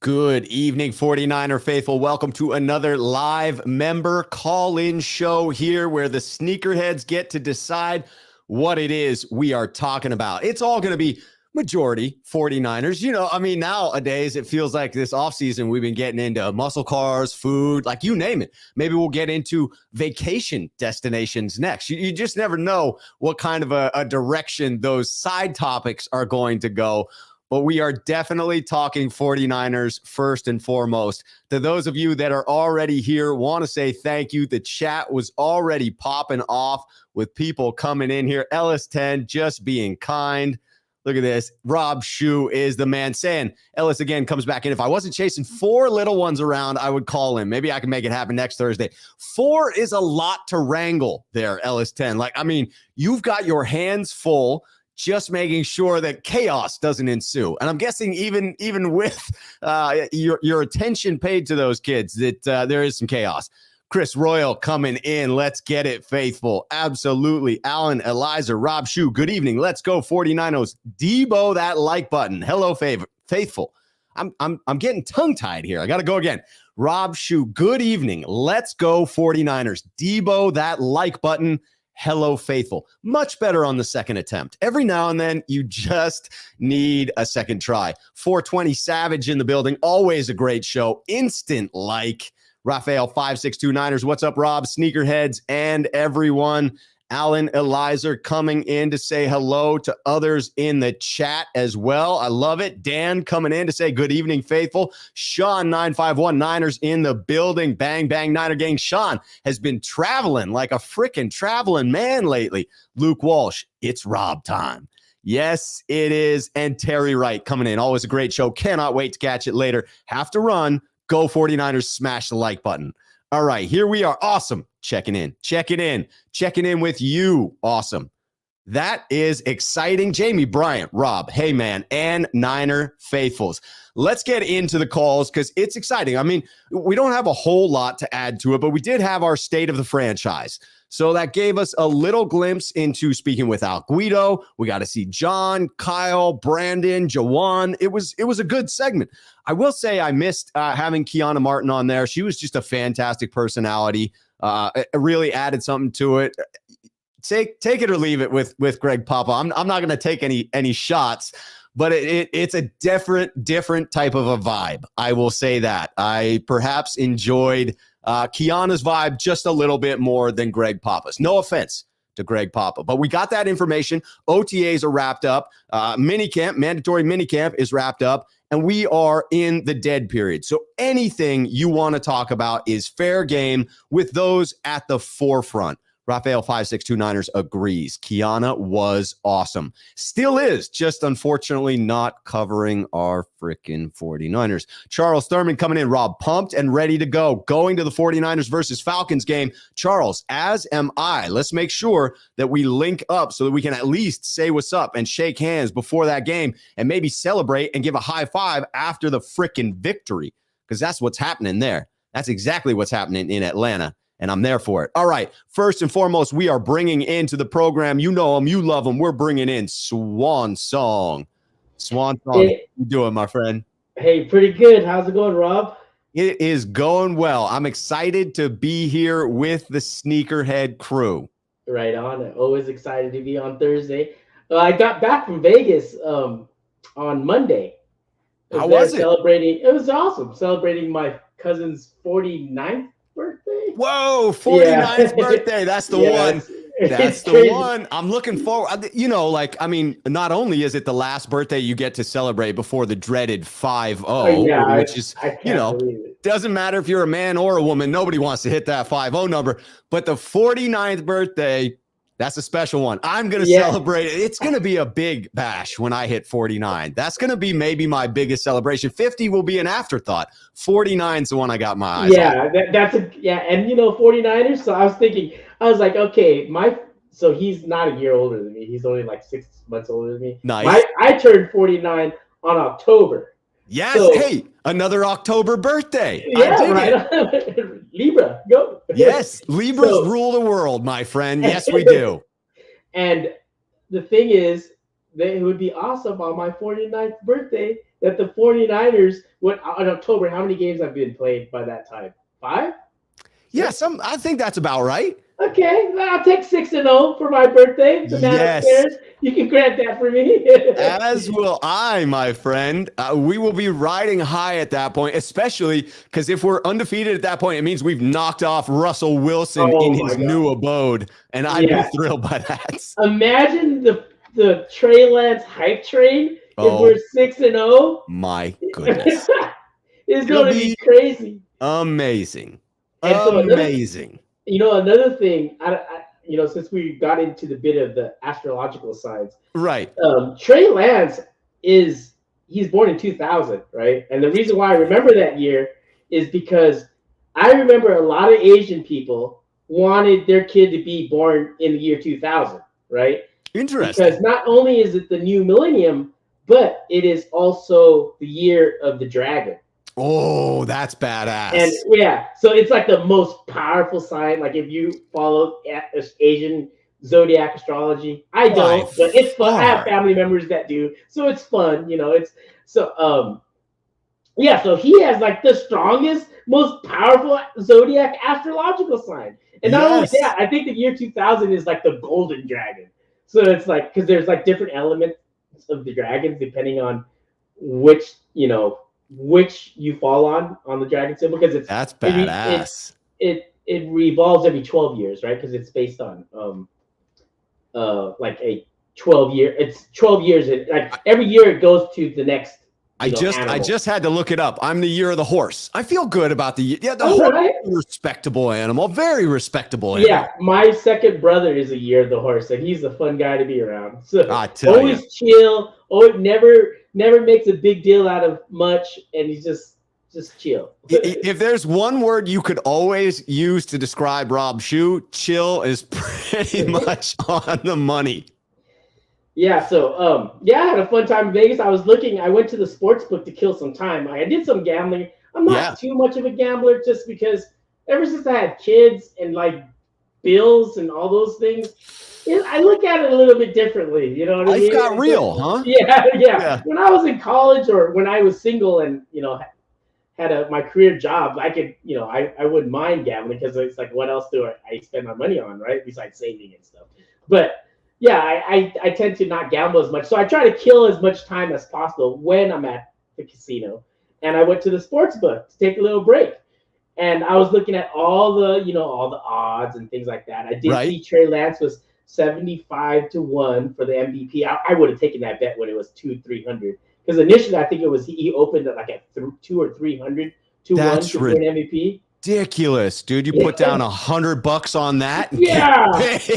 Good evening, 49er faithful. Welcome to another live member call-in show here where the Sneakerheads get to decide what it is we are talking about. It's all going to be majority 49ers. Nowadays it feels like this offseason we've been getting into muscle cars, food, like you name it. Maybe we'll get into vacation destinations next. You just never know what kind of a direction those side topics are going to go. But we are definitely talking 49ers first and foremost. To those of you that are already here, want to say thank you. The chat was already popping off with people coming in here. Ellis10 just being kind. Look at this. Rob Schuh is the man saying, Ellis again comes back in. If I wasn't chasing 4 little ones around, I would call him. Maybe I can make it happen next Thursday. 4 is a lot to wrangle there, Ellis10. You've got your hands full just making sure that chaos doesn't ensue. And I'm guessing even with your attention paid to those kids, that there is some chaos. Chris Royal coming in. Let's get it, faithful. Absolutely. Alan, Eliza, Rob Schuh. Good evening. Let's go, 49ers. Debo that like button. Hello, faithful. I'm getting tongue-tied here. I got to go again. Rob Schuh, good evening. Let's go, 49ers. Debo that like button. Hello, faithful. Much better on the second attempt. Every now and then, you just need a second try. 420 Savage in the building. Always a great show. Instant like. Raphael 5629ers. What's up, Rob? Sneakerheads and everyone. Alan Eliza coming in to say hello to others in the chat as well. I love it. Dan coming in to say good evening, faithful. Sean 951 Niners in the building. Bang, bang, Niner gang. Sean has been traveling like a freaking traveling man lately. Luke Walsh, it's Rob time. Yes, it is. And Terry Wright coming in. Always a great show. Cannot wait to catch it later. Have to run. Go 49ers. Smash the like button. All right, here we are. Awesome. Checking in with you. Awesome. That is exciting. Jamie Bryant, Rob, hey man, and Niner faithfuls. Let's get into the calls because it's exciting. We don't have a whole lot to add to it, but we did have our state of the franchise. So that gave us a little glimpse into speaking without Guido. We got to see John, Kyle, Brandon, Jauan. It was a good segment. I will say I missed having Kiana Martin on there. She was just a fantastic personality. It really added something to it. Take it or leave it with Greg Papa. I'm not going to take any shots, but it's a different type of a vibe. I will say that. I perhaps enjoyed Kiana's vibe just a little bit more than Greg Papa's. No offense to Greg Papa, but we got that information. OTAs are wrapped up. Minicamp, mandatory minicamp is wrapped up, and we are in the dead period. So anything you want to talk about is fair game with those at the forefront. Raphael 5629ers agrees. Kiana was awesome. Still is, just unfortunately not covering our freaking 49ers. Charles Thurman coming in. Rob, pumped and ready to go. Going to the 49ers versus Falcons game. Charles, as am I. Let's make sure that we link up so that we can at least say what's up and shake hands before that game and maybe celebrate and give a high five after the freaking victory, because that's what's happening there. That's exactly what's happening in Atlanta. And I'm there for it. All right. First and foremost, we are bringing into the program. You know him. You love him. We're bringing in Swan Song. Swan Song. Hey, how you doing, my friend? Hey, pretty good. How's it going, Rob? It is going well. I'm excited to be here with the Sneakerhead crew. Right on. Always excited to be on Thursday. I got back from Vegas on Monday. How was it? It was awesome. Celebrating my cousin's 49th birthday. Whoa, 49th birthday. That's the one. That's the crazy. one. I'm looking forward. Not only is it the last birthday you get to celebrate before the dreaded 5-0, which is, doesn't matter if you're a man or a woman. Nobody wants to hit that 5-0 number. But the 49th birthday, that's a special one. I'm going to celebrate it. It's going to be a big bash when I hit 49. That's going to be maybe my biggest celebration. 50 will be an afterthought. 49 is the one I got my eyes on. And 49ers. So I was like, okay, so he's not a year older than me. He's only like 6 months older than me. Nice. I turned 49 on October. Yes. So, hey, another October birthday. Yeah, right. Libra, go. Yes, Libras rule the world, my friend. Yes, we do. And the thing is, that it would be awesome on my 49th birthday that the 49ers, in October, how many games have been played by that time? 5? Yeah, I think that's about right. Okay, well, I'll take 6-0 for my birthday. The man upstairs, you can grant that for me. As will I, my friend. We will be riding high at that point, especially because if we're undefeated at that point, it means we've knocked off Russell Wilson in his new abode, and I'd be thrilled by that. Imagine the Trey Lance hype train if we're 6-0. My goodness, it's going to be crazy, amazing, and amazing. Another thing, since we got into the bit of the astrological signs, right? Trey Lance he's born in 2000, right? And the reason why I remember that year is because I remember a lot of Asian people wanted their kid to be born in the year 2000, right? Interesting. Because not only is it the new millennium, but it is also the year of the dragon. Oh, that's badass. And so it's like the most powerful sign. Like if you follow Asian zodiac astrology, I don't, but it's fun. I have family members that do, so it's fun. It's so so he has like the strongest, most powerful zodiac astrological sign. And not only that, I think the year 2000 is like the golden dragon. So it's like, because there's like different elements of the dragons depending on which you fall on the dragon symbol, because that's badass. It revolves every 12 years, right? Because it's based on like a 12 year. It's 12 years. Like every year it goes to the next. I just had to look it up. I'm the year of the horse. I feel good about the horse. Right? Respectable animal, very respectable animal. Yeah, my second brother is a year of the horse, and he's a fun guy to be around. So always chill. Never makes a big deal out of much, and he's just chill. If there's one word you could always use to describe Rob Schuh, chill is pretty much on the money. Yeah, so I had a fun time in Vegas. I went to the sports book to kill some time. I did some gambling. I'm not too much of a gambler, just because ever since I had kids and like bills and all those things, I look at it a little bit differerly. You know what I mean? Life got real, huh? Yeah. When I was in college or when I was single and had my career job, I could I wouldn't mind gambling, because it's like, what else do I spend my money on, right? Besides saving and stuff. But I tend to not gamble as much. So I try to kill as much time as possible when I'm at the casino. And I went to the sports book to take a little break. And I was looking at all the odds and things like that. I did see Trey Lance was 75-1 for the MVP. I would have taken that bet when it was 200-300. Because initially I think it was he opened it like at 200 or 300 to 1 to win MVP. Ridiculous, dude. You put down $100 on that. Yeah.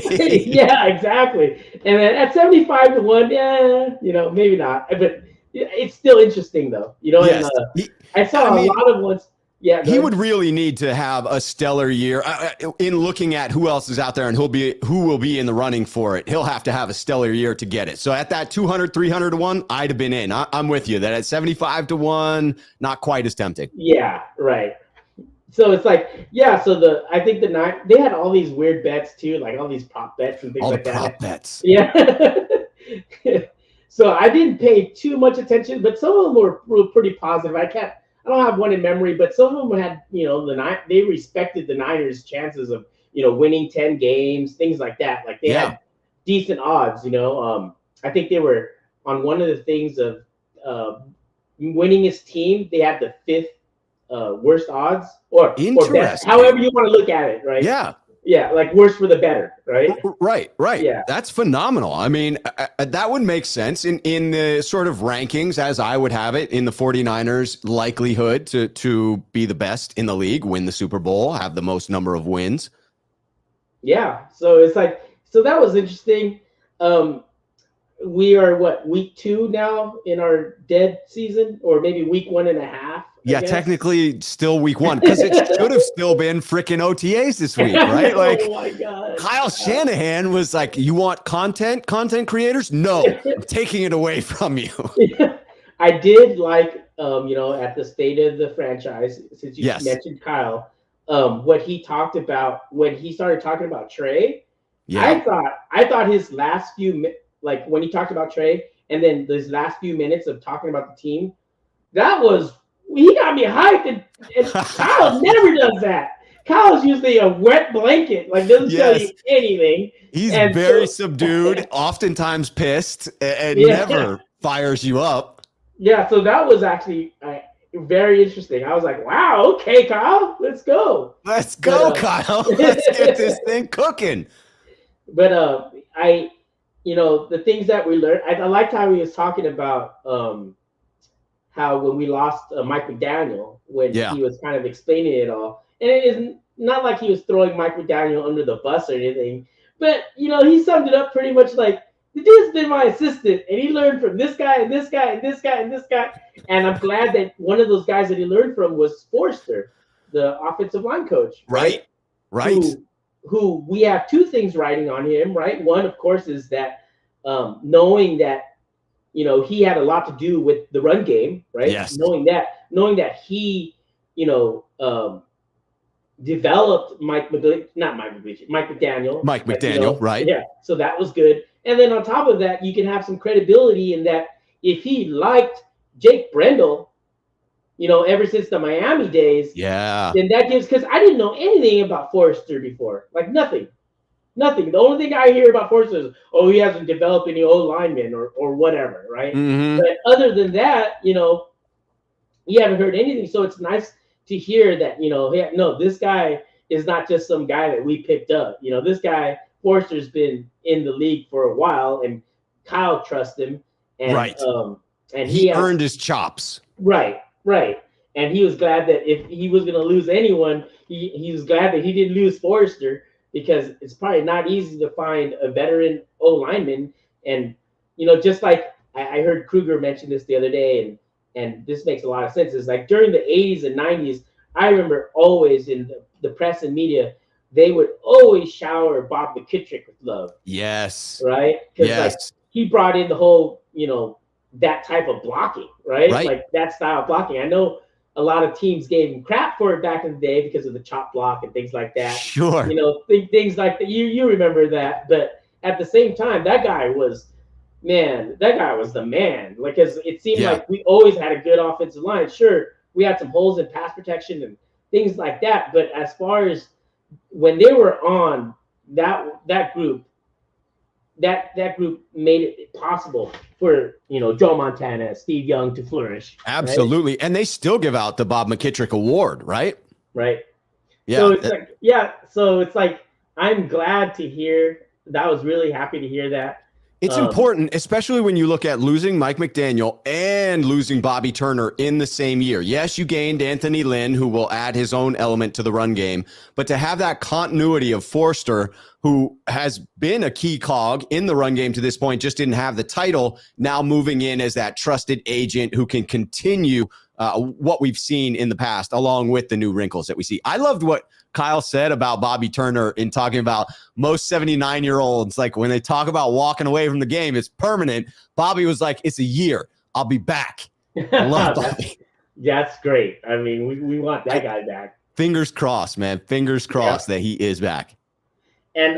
Yeah, exactly. And then at 75-1, maybe not. But it's still interesting though. And I saw a lot of ones. Yeah, he would really need to have a stellar year in looking at who else is out there and who will be in the running for it. He'll have to have a stellar year to get it. So at that 200, 300-1, I'd have been in. I'm with you. That at 75-1, not quite as tempting. Yeah, right. So it's like, so I think they had all these weird bets too, like all these prop bets and things like that. All the prop bets. Yeah. So I didn't pay too much attention, but some of them were pretty positive. I don't have one in memory, but some of them had, they respected the Niners' chances of, winning 10 games, things like that. Like they had decent odds, I think they were on one of the things of winning his team. They had the 5th worst odds or best, however you want to look at it, right? Yeah. Yeah, like worse for the better, right? Right. Yeah. That's phenomenal. I mean, that would make sense in the sort of rankings as I would have it, in the 49ers' likelihood to be the best in the league, win the Super Bowl, have the most number of wins. Yeah. So it's like, that was interesting. We are week 2 now in our dead season, or maybe week 1.5. Yeah, technically still week 1, because it should have still been freaking OTAs this week, right? Like, oh my God. Kyle Shanahan was like, you want content creators? No, I'm taking it away from you. I did like, at the state of the franchise, since you mentioned Kyle, what he talked about when he started talking about Trey. Yeah. I thought his last few, like when he talked about Trey, and then those last few minutes of talking about the team he got me hyped, and Kyle never does that. Kyle's usually a wet blanket, like doesn't tell you anything. He's and very subdued, oftentimes pissed, and never fires you up. Yeah, so that was actually very interesting. I was like, wow, okay, Kyle, let's go. Kyle. Let's get this thing cooking. But the things that we learned, I liked how he was talking about how when we lost Mike McDaniel, when he was kind of explaining it all. And it is not like he was throwing Mike McDaniel under the bus or anything, but he summed it up pretty much like, the dude's been my assistant, and he learned from this guy and this guy and this guy and this guy. And I'm glad that one of those guys that he learned from was Forrester, the offensive line coach. Right. Who we have two things writing on him, right? One, of course, is that knowing that he had a lot to do with the run game, right? Yes. Knowing that he developed Mike McDaniel, right? Yeah, so that was good. And then on top of that, you can have some credibility in that if he liked Jake Brendel, ever since the Miami days, then that gives, because I didn't know anything about Forrester before, like nothing. The only thing I hear about Forrester is, he hasn't developed any old linemen or whatever, right? Mm-hmm. But other than that, you haven't heard anything. So it's nice to hear that, this guy is not just some guy that we picked up. This guy, Forrester's been in the league for a while, and Kyle trusts him. And, and he earned his chops. Right. And he was glad that if he was going to lose anyone, he was glad that he didn't lose Forrester, because it's probably not easy to find a veteran O-lineman. And, just like I heard Kruger mention this the other day, and this makes a lot of sense. It's like during the 80s and 90s, I remember always in the press and media, they would always shower Bob McKittrick with love. Yes. Right? Because he brought in the whole, that type of blocking, right? Like that style of blocking. I know a lot of teams gave him crap for it back in the day because of the chop block and things like that. Sure. Things like that. You remember that. But at the same time, that guy was the man. Like, as it seemed like we always had a good offensive line. Sure, we had some holes in pass protection and things like that. But as far as when they were on that group, that group made it possible for Joe Montana, Steve Young to flourish. Absolutely. Right? And they still give out the Bob McKittrick Award, right? Right. Yeah. So it's like I'm glad to hear that. I was really happy to hear that. It's important, especially when you look at losing Mike McDaniel and losing Bobby Turner in the same year. Yes, you gained Anthony Lynn, who will add his own element to the run game, but to have that continuity of Forrester, who has been a key cog in the run game to this point, just didn't have the title, now moving in as that trusted agent who can continue what we've seen in the past, along with the new wrinkles that we see. I loved what Kyle said about Bobby Turner in talking about most 79-year-olds. Like, when they talk about walking away from the game, it's permanent. Bobby was like, it's a year. I'll be back. I love Bobby. That's great. I mean, we want that guy back. Fingers crossed, man. Fingers crossed that he is back. And,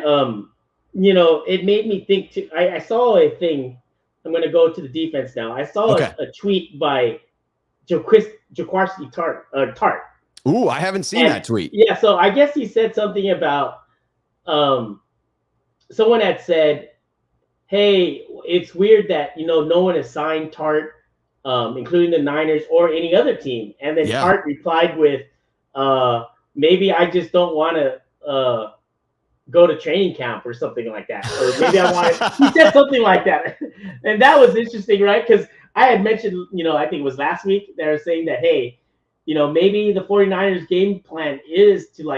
it made me think too. I saw a thing. I'm going to go to the defense now. I saw a tweet by Jaquiski Tartt. Ooh, I haven't seen that tweet. Yeah, so I guess he said something about someone had said, hey, it's weird that, no one has signed Tartt, including the Niners or any other team. And then Tartt replied with, maybe I just don't want to go to training camp or something like that. Or maybe I want to, he said something like that. And that was interesting, right? Because I had mentioned, I think it was last week, they were saying that, hey, maybe the 49ers game plan is to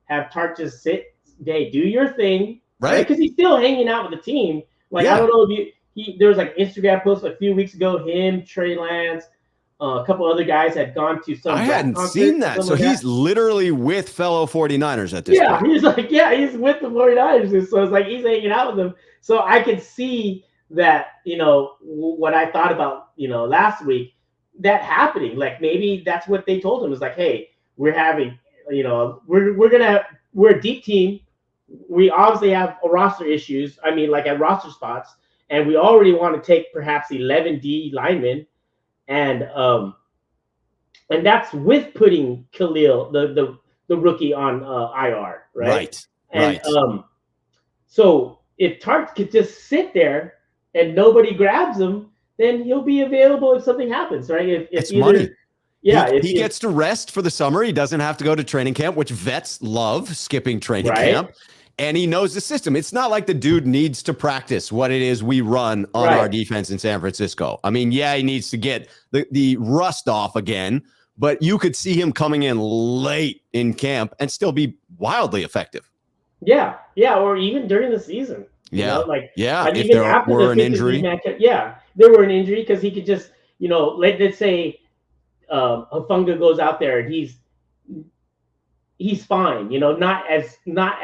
have Tartt just sit, do your thing. Right. Because he's still hanging out with the team. I don't know if there was Instagram post a few weeks ago, him, Trey Lance, a couple other guys had gone to some. I hadn't seen that. So he's literally with fellow 49ers at this point. He's with the 49ers. So it's like he's hanging out with them. So I could see that, what I thought about, last week, that happening. Maybe that's what they told him. It was like, hey, we're having, we're a deep team. We obviously have roster issues. I mean, at roster spots, and we already want to take perhaps 11 D linemen. and that's with putting Khalil, the rookie, on IR, right? And so if Tartt could just sit there and nobody grabs him, then he'll be available if something happens, right? If it's either, money. Yeah, he gets to rest for the summer. He doesn't have to go to training camp, which vets love, skipping training camp. And he knows the system. It's not like the dude needs to practice what it is we run on our defense in San Francisco. I mean, yeah, he needs to get the rust off again, but you could see him coming in late in camp and still be wildly effective. Yeah, or even during the season. If there were an injury. There were an injury because he could just, let's say Hufanga goes out there and he's fine, not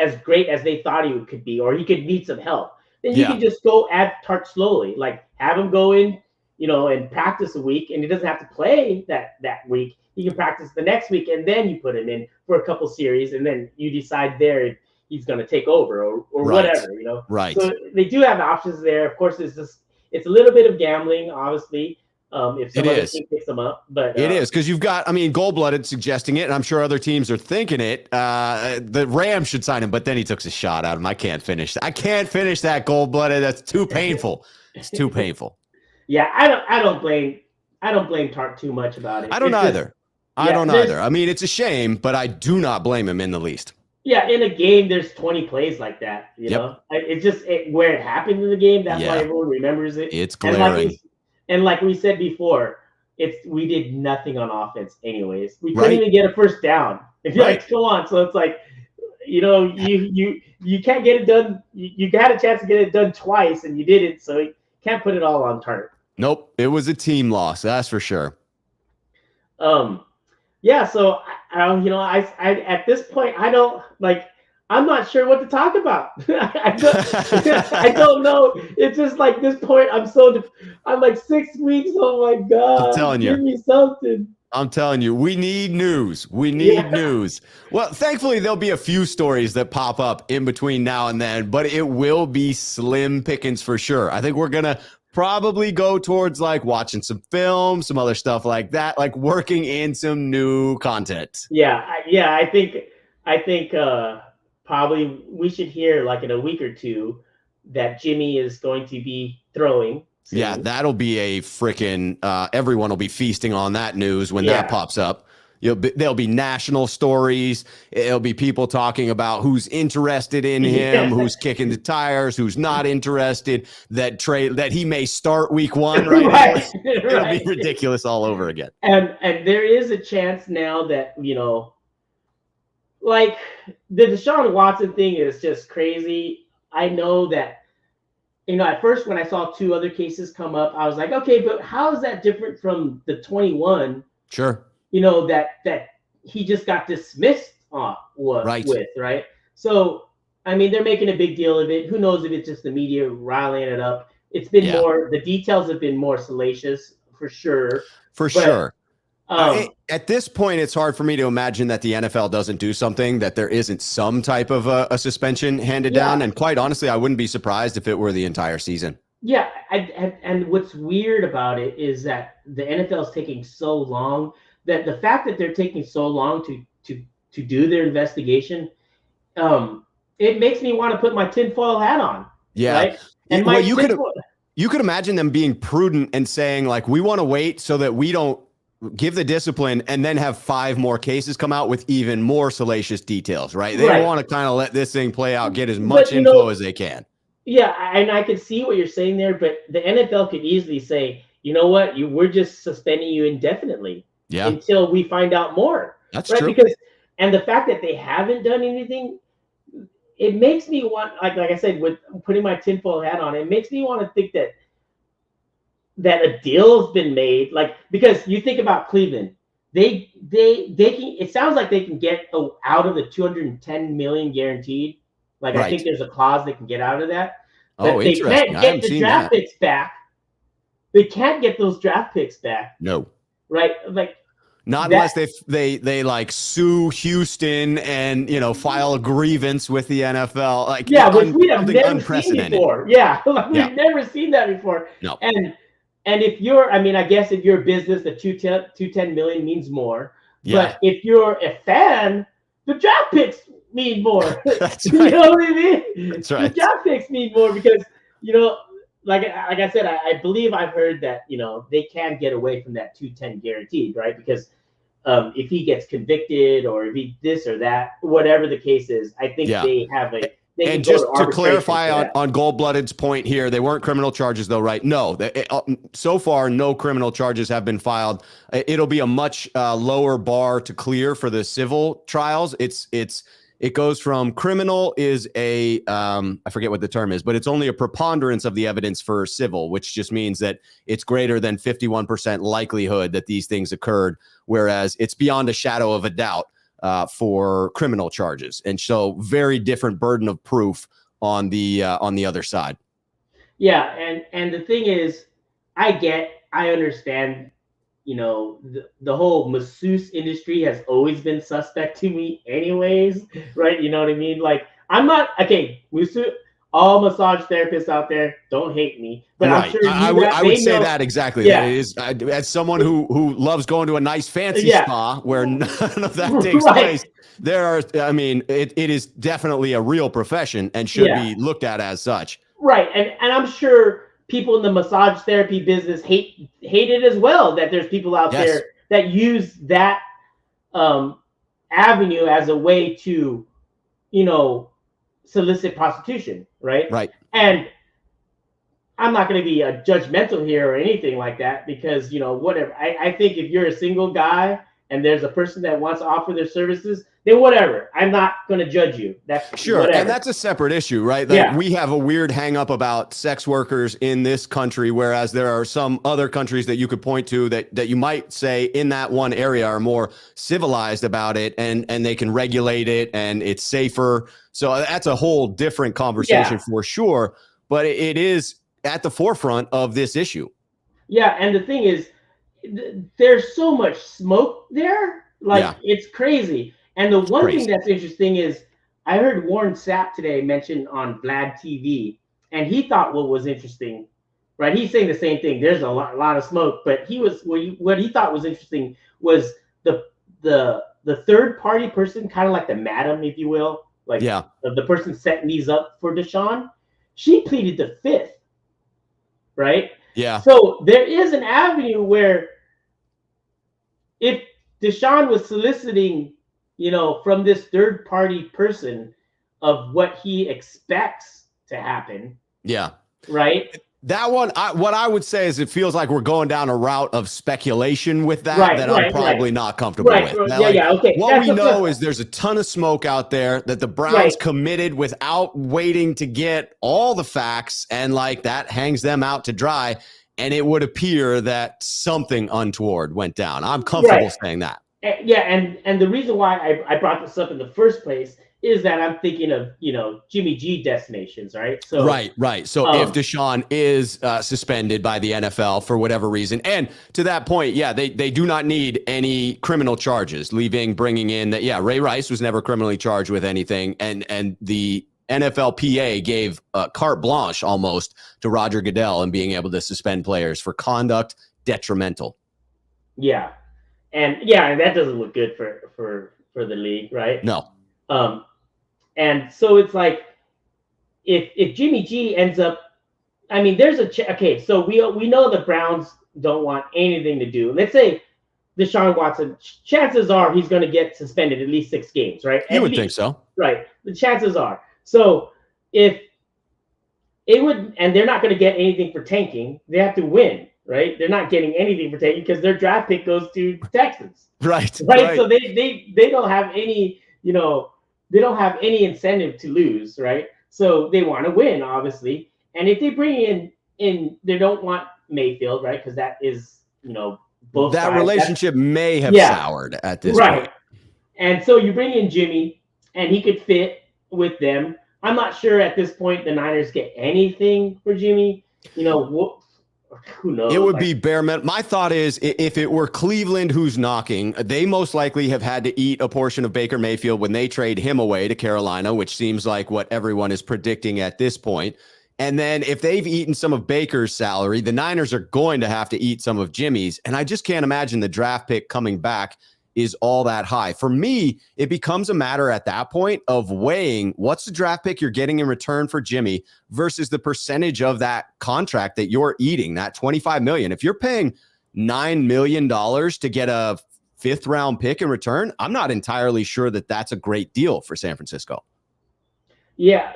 as great as they thought he could be, or he could need some help. Then you can just go add Tartt slowly, like have him go in, and practice a week, and he doesn't have to play that week. He can practice the next week, and then you put him in for a couple series, and then you decide there if he's going to take over or whatever, Right. So they do have options there. Of course, it's a little bit of gambling, obviously. If some other team picks them up, but it is because you've got, Gold-Blooded suggesting it, and I'm sure other teams are thinking it. The Rams should sign him, but then he took a shot at him. I can't finish that Gold-Blooded. That's too painful. It's too painful. Yeah, I don't blame Tartt too much about it. I don't either. I mean, it's a shame, but I do not blame him in the least. Yeah, in a game, there's 20 plays like that. Know, it's just where it happened in the game. That's why everyone remembers it. It's glaring. And like we said before, we did nothing on offense anyways. We couldn't even get a first down. If you're like, go on. So it's like, you can't get it done. You had a chance to get it done twice and you didn't. So you can't put it all on Tartt. Nope. It was a team loss. That's for sure. Yeah. So I at this point, I'm not sure what to talk about. I don't know. It's just like this point. I'm like 6 weeks. Oh my God. I'm telling you. Give me something. I'm telling you, we need news. We need news. Well, thankfully, there'll be a few stories that pop up in between now and then, but it will be slim pickings for sure. I think we're going to probably go towards like watching some film, some other stuff like that, like working in some new content. Yeah. I think probably we should hear like in a week or two that Jimmy is going to be throwing. soon. Yeah, that'll be a freaking everyone will be feasting on that news when that pops up. There'll be national stories. It'll be people talking about who's interested in him, who's kicking the tires, who's not interested, that he may start week 1, right? It'll be ridiculous all over again. And there is a chance now that, like the Deshaun Watson thing is just crazy. I know that, at first when I saw 2 other cases come up, I was like, okay, but how is that different from the 21? Sure. That he just got dismissed with, right? So, I mean, they're making a big deal of it. Who knows if it's just the media riling it up? It's been the details have been more salacious for sure. Sure. At this point, it's hard for me to imagine that the NFL doesn't do something, that there isn't some type of a suspension handed down. And quite honestly, I wouldn't be surprised if it were the entire season. Yeah. And what's weird about it is that the NFL is taking so long. That the fact that they're taking so long to do their investigation, it makes me want to put my tinfoil hat on. Yeah. Right? And you could imagine them being prudent and saying, like, we want to wait so that we don't give the discipline and then have 5 more cases come out with even more salacious details, right? They want to kind of let this thing play out, get as much info as they can. Yeah, and I can see what you're saying there, but the NFL could easily say, you know what, we're just suspending you indefinitely. Yeah. Until we find out more. That's true. And the fact that they haven't done anything, it makes me want, like I said, with putting my tinfoil hat on, it makes me want to think that a deal has been made. Like, because you think about Cleveland, they can. It sounds like they can get out of the $210 million guaranteed. Like I think there's a clause they can get out of that. Oh, they interesting. can't get the draft picks back. They can't get those draft picks back. No. Right, like. Not unless they like sue Houston and file a grievance with the NFL. Like which we have never seen before. Yeah, we've never seen that before. No. And if you're, I mean, I guess if you're a business, the 210 million means more. Yeah. But if you're a fan, the draft picks mean more. That's You right. know what I mean? That's right. The draft picks mean more because, you know, like I said, I believe I've heard that, you know, they can get away from that 210 guaranteed, right? Because if he gets convicted or if he this or that, whatever the case is, I think they have a. And just to clarify on Gold-Blooded's point here, they weren't criminal charges, though, right? No. So far, no criminal charges have been filed. It'll be a much lower bar to clear for the civil trials. It goes from criminal is a I forget what the term is, but it's only a preponderance of the evidence for civil, which just means that it's greater than 51% likelihood that these things occurred, whereas it's beyond a shadow of a doubt for criminal charges. And so very different burden of proof on the other side. Yeah. And the thing is, I understand, you know, the whole masseuse industry has always been suspect to me anyways. Right. You know what I mean? Like all massage therapists out there, don't hate me, but right. I'm sure I would say that exactly. Yeah. That is, as someone who loves going to a nice fancy spa where none of that takes place, it is definitely a real profession and should be looked at as such. Right. And I'm sure people in the massage therapy business hate it as well, that there's people out there that use that avenue as a way to, you know, solicit prostitution, right? Right. And I'm not going to be judgmental here or anything like that because, you know, whatever. I think if you're a single guy and there's a person that wants to offer their services, then whatever. I'm not going to judge you. That's sure. Whatever. And that's a separate issue, right? Like we have a weird hang up about sex workers in this country, whereas there are some other countries that you could point to that you might say in that one area are more civilized about it and they can regulate it and it's safer. So that's a whole different conversation for sure. But it is at the forefront of this issue. Yeah. And the thing is, there's so much smoke there. Like it's crazy. And the one thing that's interesting is I heard Warren Sapp today mention on Vlad TV, and he thought what was interesting, right? He's saying the same thing. There's a lot of smoke, but what he thought was interesting was the third party person, kind of like the madam, if you will, like the person setting these up for Deshaun. She pleaded the fifth, right? Yeah. So there is an avenue where if Deshaun was soliciting, you know, from this third party person of what he expects to happen. Yeah. Right. That one, what I would say is it feels like we're going down a route of speculation with that I'm probably not comfortable with. Okay. What we know is there's a ton of smoke out there that the Browns committed without waiting to get all the facts, and like that hangs them out to dry. And it would appear that something untoward went down. I'm comfortable saying that. Yeah, and the reason why I brought this up in the first place is that I'm thinking of, you know, Jimmy G destinations, right? So right. So if Deshaun is suspended by the NFL for whatever reason, and to that point, they do not need any criminal charges, bringing in that. Ray Rice was never criminally charged with anything, and the NFLPA gave carte blanche almost to Roger Goodell and being able to suspend players for conduct detrimental. Yeah. And that doesn't look good for the league, right? No. And so it's like if Jimmy G ends up, I mean, there's so we know the Browns don't want anything to do. Let's say Deshaun Watson, chances are he's going to get suspended at least 6 games, right? You would think so, right? The chances are. So if it would, and they're not going to get anything for tanking, they have to win. Right, they're not getting anything for taking because their draft pick goes to Texans. Right. So they don't have any, you know, they don't have any incentive to lose. Right. So they want to win, obviously. And if they bring in, they don't want Mayfield, right? Because that is, you know, both that sides. Relationship may have soured at this point. And so you bring in Jimmy, and he could fit with them. I'm not sure at this point the Niners get anything for Jimmy. You know. Who knows? It would be bare minimum. My thought is if it were Cleveland who's knocking, they most likely have had to eat a portion of Baker Mayfield when they trade him away to Carolina, which seems like what everyone is predicting at this point. And then if they've eaten some of Baker's salary, the Niners are going to have to eat some of Jimmy's. And I just can't imagine the draft pick coming back is all that high. For me, it becomes a matter at that point of weighing what's the draft pick you're getting in return for Jimmy versus the percentage of that contract that you're eating, that $25 million. If you're paying $9 million to get a 5th round pick in return, I'm not entirely sure that that's a great deal for San Francisco. Yeah.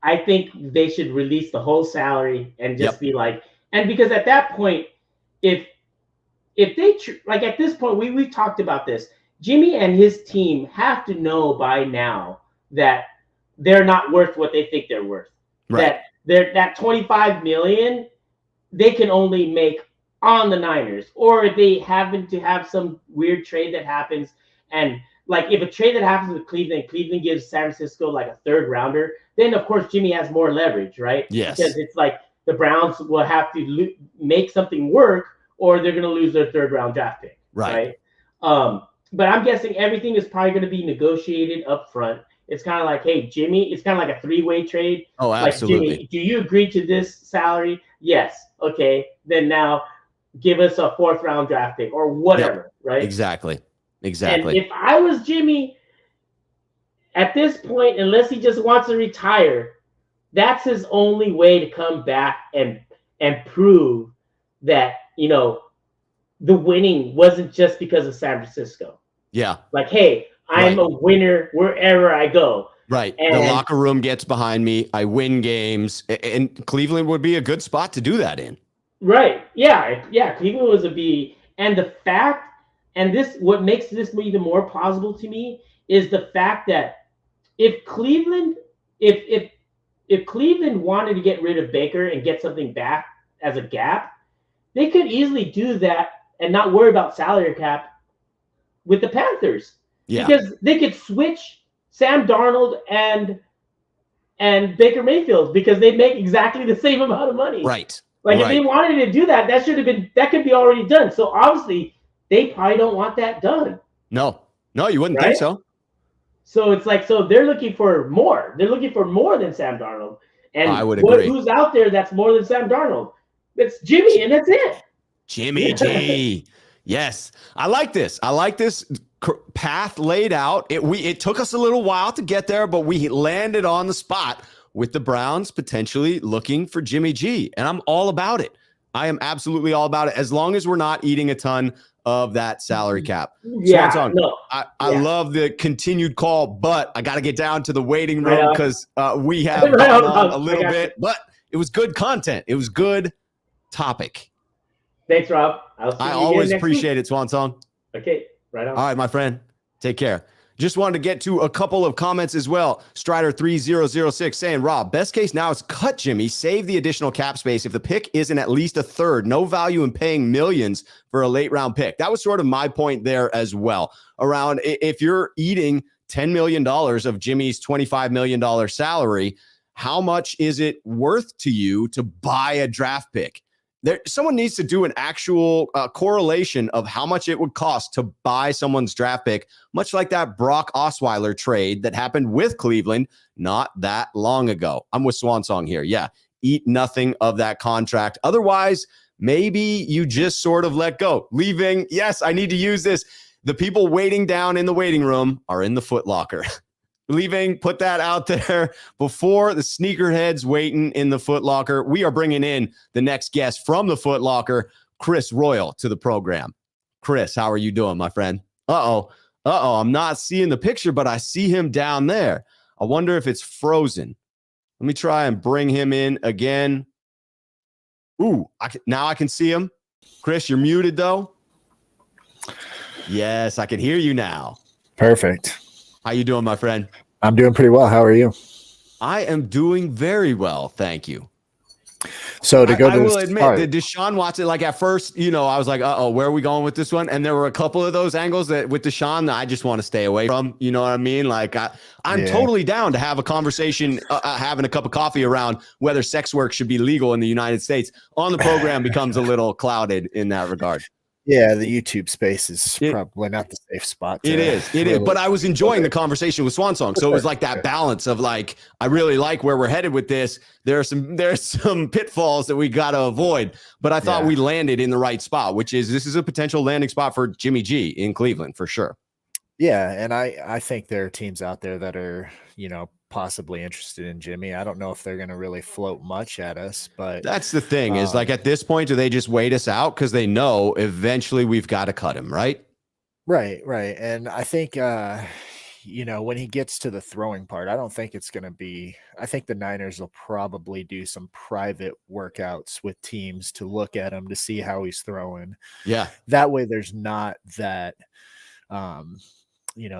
I think they should release the whole salary and just be like, and because at that point, if they like at this point, we've talked about this. Jimmy and his team have to know by now that they're not worth what they think they're worth. Right. That $25 million they can only make on the Niners, or if they happen to have some weird trade that happens, and like if a trade that happens with Cleveland gives San Francisco like a 3rd rounder, then of course Jimmy has more leverage, right? Yes. Because it's like the Browns will have to make something work, or they're going to lose their 3rd round draft pick, right? But I'm guessing everything is probably going to be negotiated up front. It's kind of like, hey, Jimmy, it's kind of like a 3-way trade. Oh, absolutely. Like, Jimmy, do you agree to this salary? Yes. Okay. Then now give us a 4th round draft pick or whatever, right? Exactly. And if I was Jimmy, at this point, unless he just wants to retire, that's his only way to come back and prove that, the winning wasn't just because of San Francisco. Yeah. Like, hey, I'm a winner wherever I go. Right. And the locker room gets behind me. I win games. And Cleveland would be a good spot to do that in. Right. Yeah. Cleveland was a B. And the fact, and this, what makes this even more plausible to me is the fact that if Cleveland wanted to get rid of Baker and get something back as a gap, they could easily do that and not worry about salary cap with the Panthers. Yeah. Because they could switch Sam Darnold and Baker Mayfield because they make exactly the same amount of money. Right. Like if they wanted to do that, that could be already done. So obviously they probably don't want that done. No, you wouldn't think so. So it's like, so they're looking for more. They're looking for more than Sam Darnold. And I would agree. Who's out there that's more than Sam Darnold? It's Jimmy, and that's it. Jimmy G. Yes. I like this path laid out. It took us a little while to get there, but we landed on the spot with the Browns potentially looking for Jimmy G. And I'm all about it. I am absolutely all about it, as long as we're not eating a ton of that salary cap. Yeah, I love the continued call, but I got to get down to the waiting room because we have gone on a little bit, but it was good content. It was good topic. Thanks, Rob. I always appreciate it, Swan Song. Okay, right on. All right, my friend. Take care. Just wanted to get to a couple of comments as well. Strider3006 saying, Rob, best case now is cut Jimmy, save the additional cap space. If the pick isn't at least a 3rd, no value in paying millions for a late round pick. That was sort of my point there as well. Around if you're eating $10 million of Jimmy's $25 million salary, how much is it worth to you to buy a draft pick? Someone needs to do an actual correlation of how much it would cost to buy someone's draft pick, much like that Brock Osweiler trade that happened with Cleveland not that long ago. I'm with Swan Song here. Yeah, eat nothing of that contract. Otherwise, maybe you just sort of let go. Leaving, yes, I need to use this. The people waiting down in the waiting room are in the Foot Locker. Leaving, put that out there before the Sneakerheads waiting in the Foot Locker. We are bringing in the next guest from the Foot Locker, Chris Royal, to the program. Chris, how are you doing, my friend? I'm not seeing the picture, but I see him down there. I wonder if it's frozen. Let me try and bring him in again. Ooh, now I can see him. Chris, you're muted, though. Yes, I can hear you now. Perfect. How you doing, my friend? I'm doing pretty well. How are you? I am doing very well, thank you. So I will admit, the Deshaun Watson, like at first, I was like, where are we going with this one? And there were a couple of those angles that with Deshaun that I just want to stay away from. You know what I mean? Like I'm totally down to have a conversation, having a cup of coffee around whether sex work should be legal in the United States. On the program becomes a little clouded in that regard. Yeah, the YouTube space is It- probably not the safe spot. It is. But I was enjoying the conversation with Swan Song. So it was like that Sure. balance of like, I really like where we're headed with this. There's some pitfalls that we got to avoid. But I thought we landed in the right spot, which is this is a potential landing spot for Jimmy G in Cleveland for sure. Yeah, and I think there are teams out there that are, possibly interested in Jimmy. I don't know if they're going to really float much at us, but That's the thing is like at this point, do they just wait us out because they know eventually we've got to cut him, right? Right. And I think, when he gets to the throwing part, I don't think it's going to be, I think the Niners will probably do some private workouts with teams to look at him to see how he's throwing. Yeah. That way there's not that,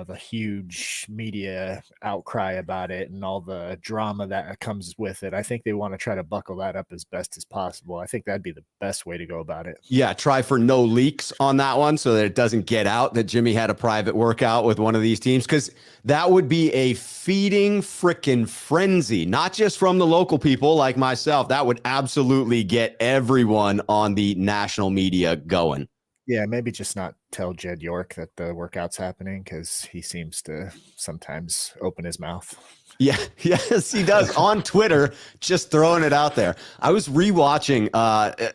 the huge media outcry about it and all the drama that comes with it. I think they want to try to buckle that up as best as possible. I think that'd be the best way to go about it. Yeah, try for no leaks on that one so that it doesn't get out that Jimmy had a private workout with one of these teams, because that would be a feeding freaking frenzy, not just from the local people like myself. That would absolutely get everyone on the national media going. Yeah, maybe just not tell Jed York that the workout's happening because he seems to sometimes open his mouth. Yeah, yes, he does on Twitter, just throwing it out there. I was rewatching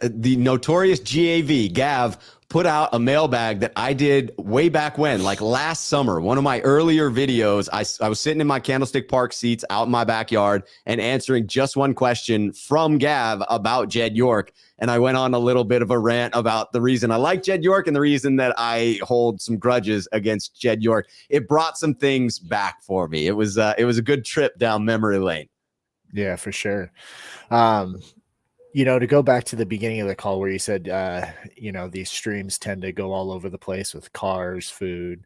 the notorious Gav put out a mailbag that I did way back when, like last summer, one of my earlier videos. I was sitting in my Candlestick Park seats out in my backyard and answering just one question from Gav about Jed York. And I went on a little bit of a rant about the reason I like Jed York and the reason that I hold some grudges against Jed York. It brought some things back for me. It was a good trip down memory lane. Yeah, for sure. To go back to the beginning of the call where you said, these streams tend to go all over the place with cars, food.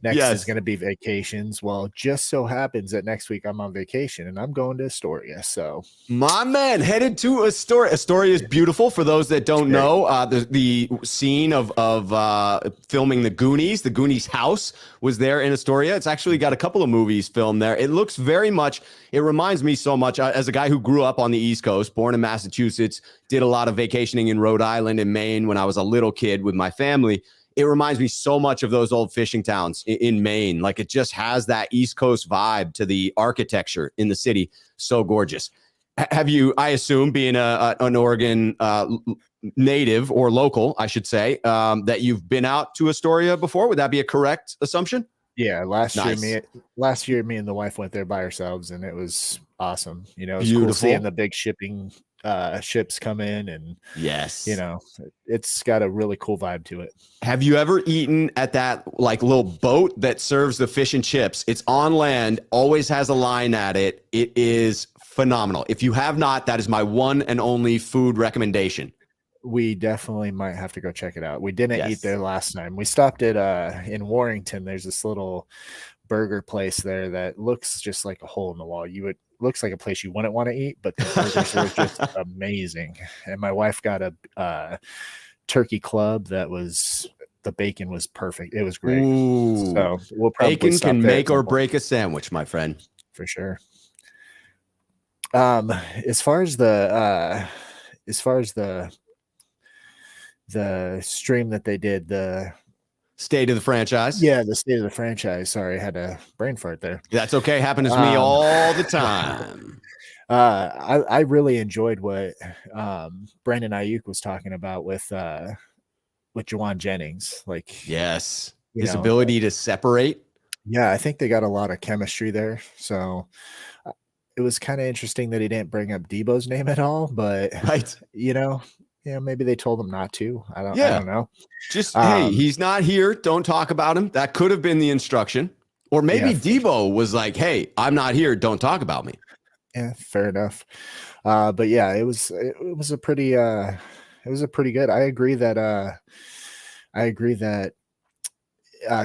Next is going to be vacations. Well, it just so happens that next week I'm on vacation and I'm going to Astoria. So my man headed to Astoria. Astoria is beautiful. For those that don't know, the scene of filming the Goonies house was there in Astoria. It's actually got a couple of movies filmed there. It looks very much, it reminds me so much as a guy who grew up on the East Coast, born in Massachusetts, did a lot of vacationing in Rhode Island and Maine when I was a little kid with my family. It reminds me so much of those old fishing towns in Maine. Like it just has that East Coast vibe to the architecture in the city. So gorgeous. Have you, I assume, being an Oregon native or local, I should say, that you've been out to Astoria before? Would that be a correct assumption? Yeah, last year, me and the wife went there by ourselves, and it was awesome. It was beautiful. Cool seeing the big shipping ships come in, and it's got a really cool vibe to it. Have you ever eaten at that like little boat that serves the fish and chips? It's on land, always has a line at it. It is phenomenal. If you have not, that is my one and only food recommendation. We definitely might have to go check it out. We didn't eat there last time. We stopped at in Warrington. There's this little burger place there that looks just like a hole in the wall. Looks like a place you wouldn't want to eat, but the burgers were just amazing. And my wife got a turkey club that was, the bacon was perfect. It was great. Ooh. So we'll probably bacon can make or break a sandwich, my friend. For sure. As far as the stream that they did, the state of the franchise. Yeah, the state of the franchise. Sorry, I had a brain fart there. That's okay. Happens to me all the time. I really enjoyed what Brandon Aiyuk was talking about with Jauan Jennings. Like, yes, his ability to separate. Yeah, I think they got a lot of chemistry there. So it was kind of interesting that he didn't bring up Debo's name at all, but maybe they told him not to. I don't know. Just, hey, he's not here. Don't talk about him. That could have been the instruction. Or maybe Debo was like, hey, I'm not here. Don't talk about me. Yeah, fair enough. But yeah, it was a pretty good. I agree that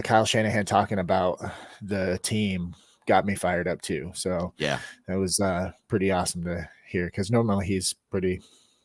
Kyle Shanahan talking about the team got me fired up too. So yeah, that was pretty awesome to hear, because normally he's pretty,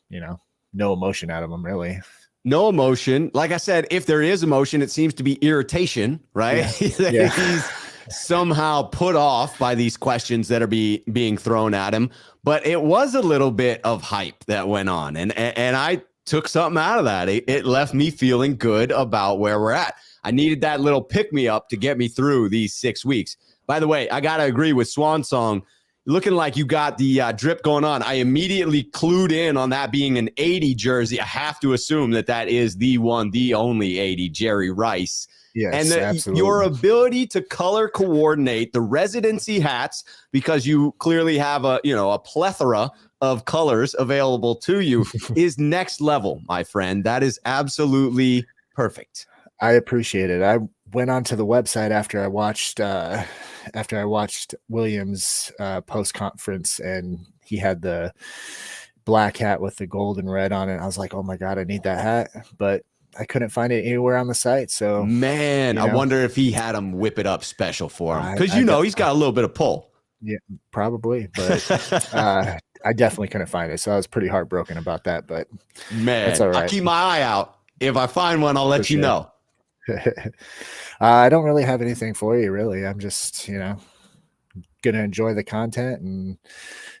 no emotion out of him, really. No emotion. Like I said, if there is emotion, it seems to be irritation, right? Yeah. He's somehow put off by these questions that are being thrown at him. But it was a little bit of hype that went on. And I took something out of that. It left me feeling good about where we're at. I needed that little pick-me-up to get me through these 6 weeks. By the way, I got to agree with Swan Song. Looking like you got the drip going on. I immediately clued in on that being an 80 jersey. I have to assume that is the one, the only 80, Jerry Rice. Yes, and absolutely. Your ability to color coordinate the residency hats, because you clearly have a plethora of colors available to you, is next level, my friend. That is absolutely perfect. I appreciate it. I went onto the website after I watched Williams' post conference, and he had the black hat with the gold and red on it. I was like, oh my God, I need that hat. But I couldn't find it anywhere on the site. So, man, I wonder if he had him whip it up special for him, because he's got a little bit of pull. Yeah, probably. But I definitely couldn't find it. So I was pretty heartbroken about that. But man, that's all right. I'll keep my eye out. If I find one, I'll let you know. I don't really have anything for you, really. I'm just, gonna enjoy the content, and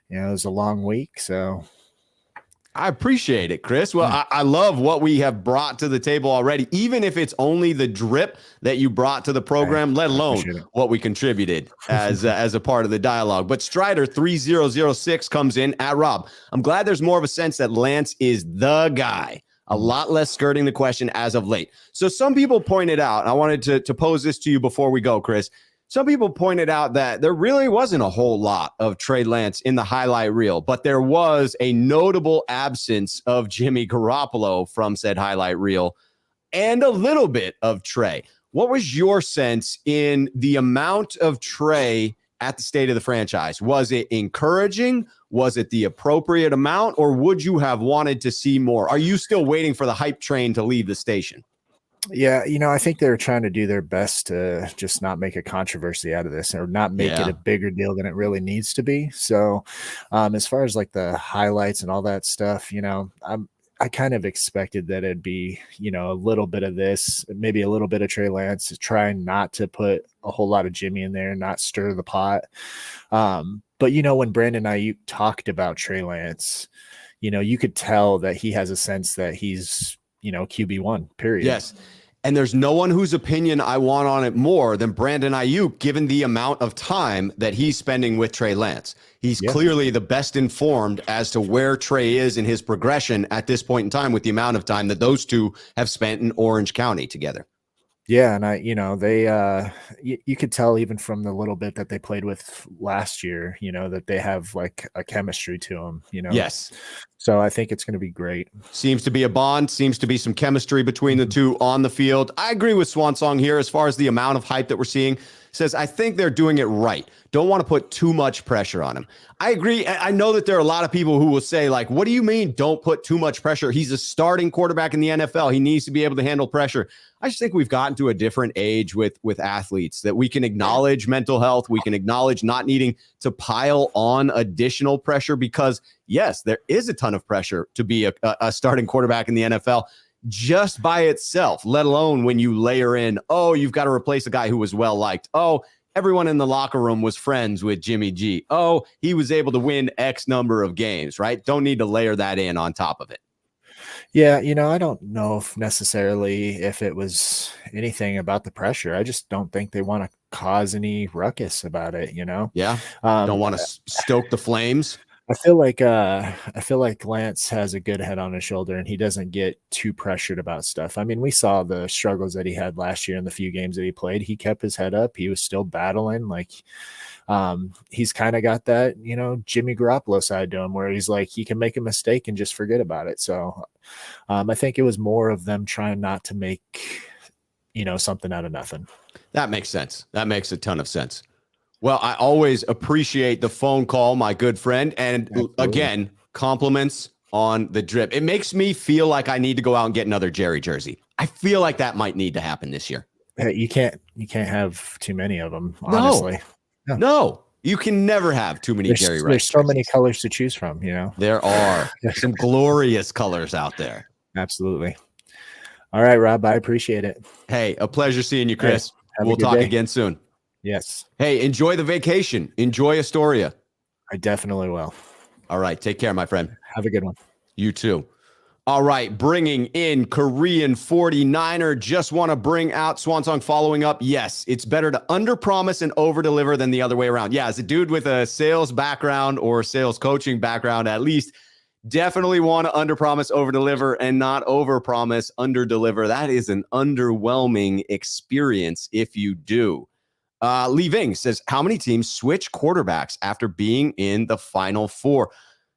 it was a long week, so I appreciate it, Chris. Well, I love what we have brought to the table already, even if it's only the drip that you brought to the program, let alone what we contributed as a part of the dialogue. But Strider 3006 comes in at Rob. I'm glad there's more of a sense that Lance is the guy. A lot less skirting the question as of late. So some people pointed out, and I wanted to pose this to you before we go, Chris. Some people pointed out that there really wasn't a whole lot of Trey Lance in the highlight reel, but there was a notable absence of Jimmy Garoppolo from said highlight reel and a little bit of Trey. What was your sense in the amount of Trey at the state of the franchise? Was it encouraging? Was it the appropriate amount, or would you have wanted to see more? Are you still waiting for the hype train to leave the station? Yeah, I think they're trying to do their best to just not make a controversy out of this, or not make it a bigger deal than it really needs to be. So as far as like the highlights and all that stuff, I kind of expected that it'd be, a little bit of this, maybe a little bit of Trey Lance, trying not to put a whole lot of Jimmy in there, not stir the pot. But, when Brandon Aiyuk talked about Trey Lance, you could tell that he has a sense that he's, QB1, period. Yes. And there's no one whose opinion I want on it more than Brandon Aiyuk, given the amount of time that he's spending with Trey Lance. He's clearly the best informed as to where Trey is in his progression at this point in time, with the amount of time that those two have spent in Orange County together. Yeah, and they you could tell even from the little bit that they played with last year, that they have like a chemistry to them, Yes. So I think it's going to be great. Seems to be a bond, seems to be some chemistry between the two on the field. I agree with Swan Song here as far as the amount of hype that we're seeing. Says, I think they're doing it right. Don't want to put too much pressure on him. I agree. I know that there are a lot of people who will say, like, what do you mean don't put too much pressure? He's a starting quarterback in the NFL. He needs to be able to handle pressure. I just think we've gotten to a different age with athletes, that we can acknowledge mental health. We can acknowledge not needing to pile on additional pressure, because, yes, there is a ton of pressure to be a starting quarterback in the NFL. Just by itself, let alone when you layer in, oh, you've got to replace a guy who was well-liked. Oh, everyone in the locker room was friends with Jimmy G. Oh, he was able to win X number of games, right? Don't need to layer that in on top of it. Yeah, I don't know if necessarily if it was anything about the pressure. I just don't think they want to cause any ruckus about it, Yeah, don't want to stoke the flames. I feel like Lance has a good head on his shoulder, and he doesn't get too pressured about stuff. I mean, we saw the struggles that he had last year in the few games that he played. He kept his head up. He was still battling. Like, he's kind of got that, Jimmy Garoppolo side to him, where he's like, he can make a mistake and just forget about it. So I think it was more of them trying not to make, something out of nothing. That makes sense. That makes a ton of sense. Well, I always appreciate the phone call, my good friend. And again, compliments on the drip. It makes me feel like I need to go out and get another Jerry jersey. I feel like that might need to happen this year. Hey, you can't have too many of them, honestly. No, you can never have too many Jerry Rice. There's so many colors to choose from, There are some glorious colors out there. Absolutely. All right, Rob, I appreciate it. Hey, a pleasure seeing you, Chris. Hey, we'll talk again soon. Yes. Hey, enjoy the vacation. Enjoy Astoria. I definitely will. All right. Take care, my friend. Have a good one. You too. All right, bringing in Korean 49er. Just want to bring out Swansong following up. Yes, it's better to underpromise and overdeliver than the other way around. Yeah, as a dude with a sales background or sales coaching background, at least, definitely want to underpromise, overdeliver, and not overpromise, underdeliver. That is an underwhelming experience if you do. Lee Ving says, how many teams switch quarterbacks after being in the Final Four?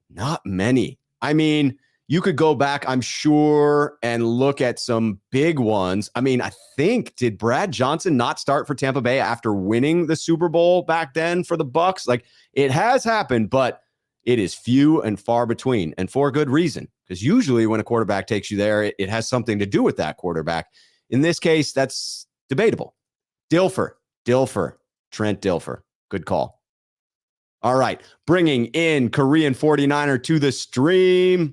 Not many. I mean, you could go back, I'm sure, and look at some big ones. I mean, I think, did Brad Johnson not start for Tampa Bay after winning the Super Bowl back then for the Bucs? Like, it has happened, but it is few and far between, and for a good reason, because usually when a quarterback takes you there, it has something to do with that quarterback. In this case, that's debatable. Trent Dilfer. Good call. All right, bringing in Korean 49er to the stream.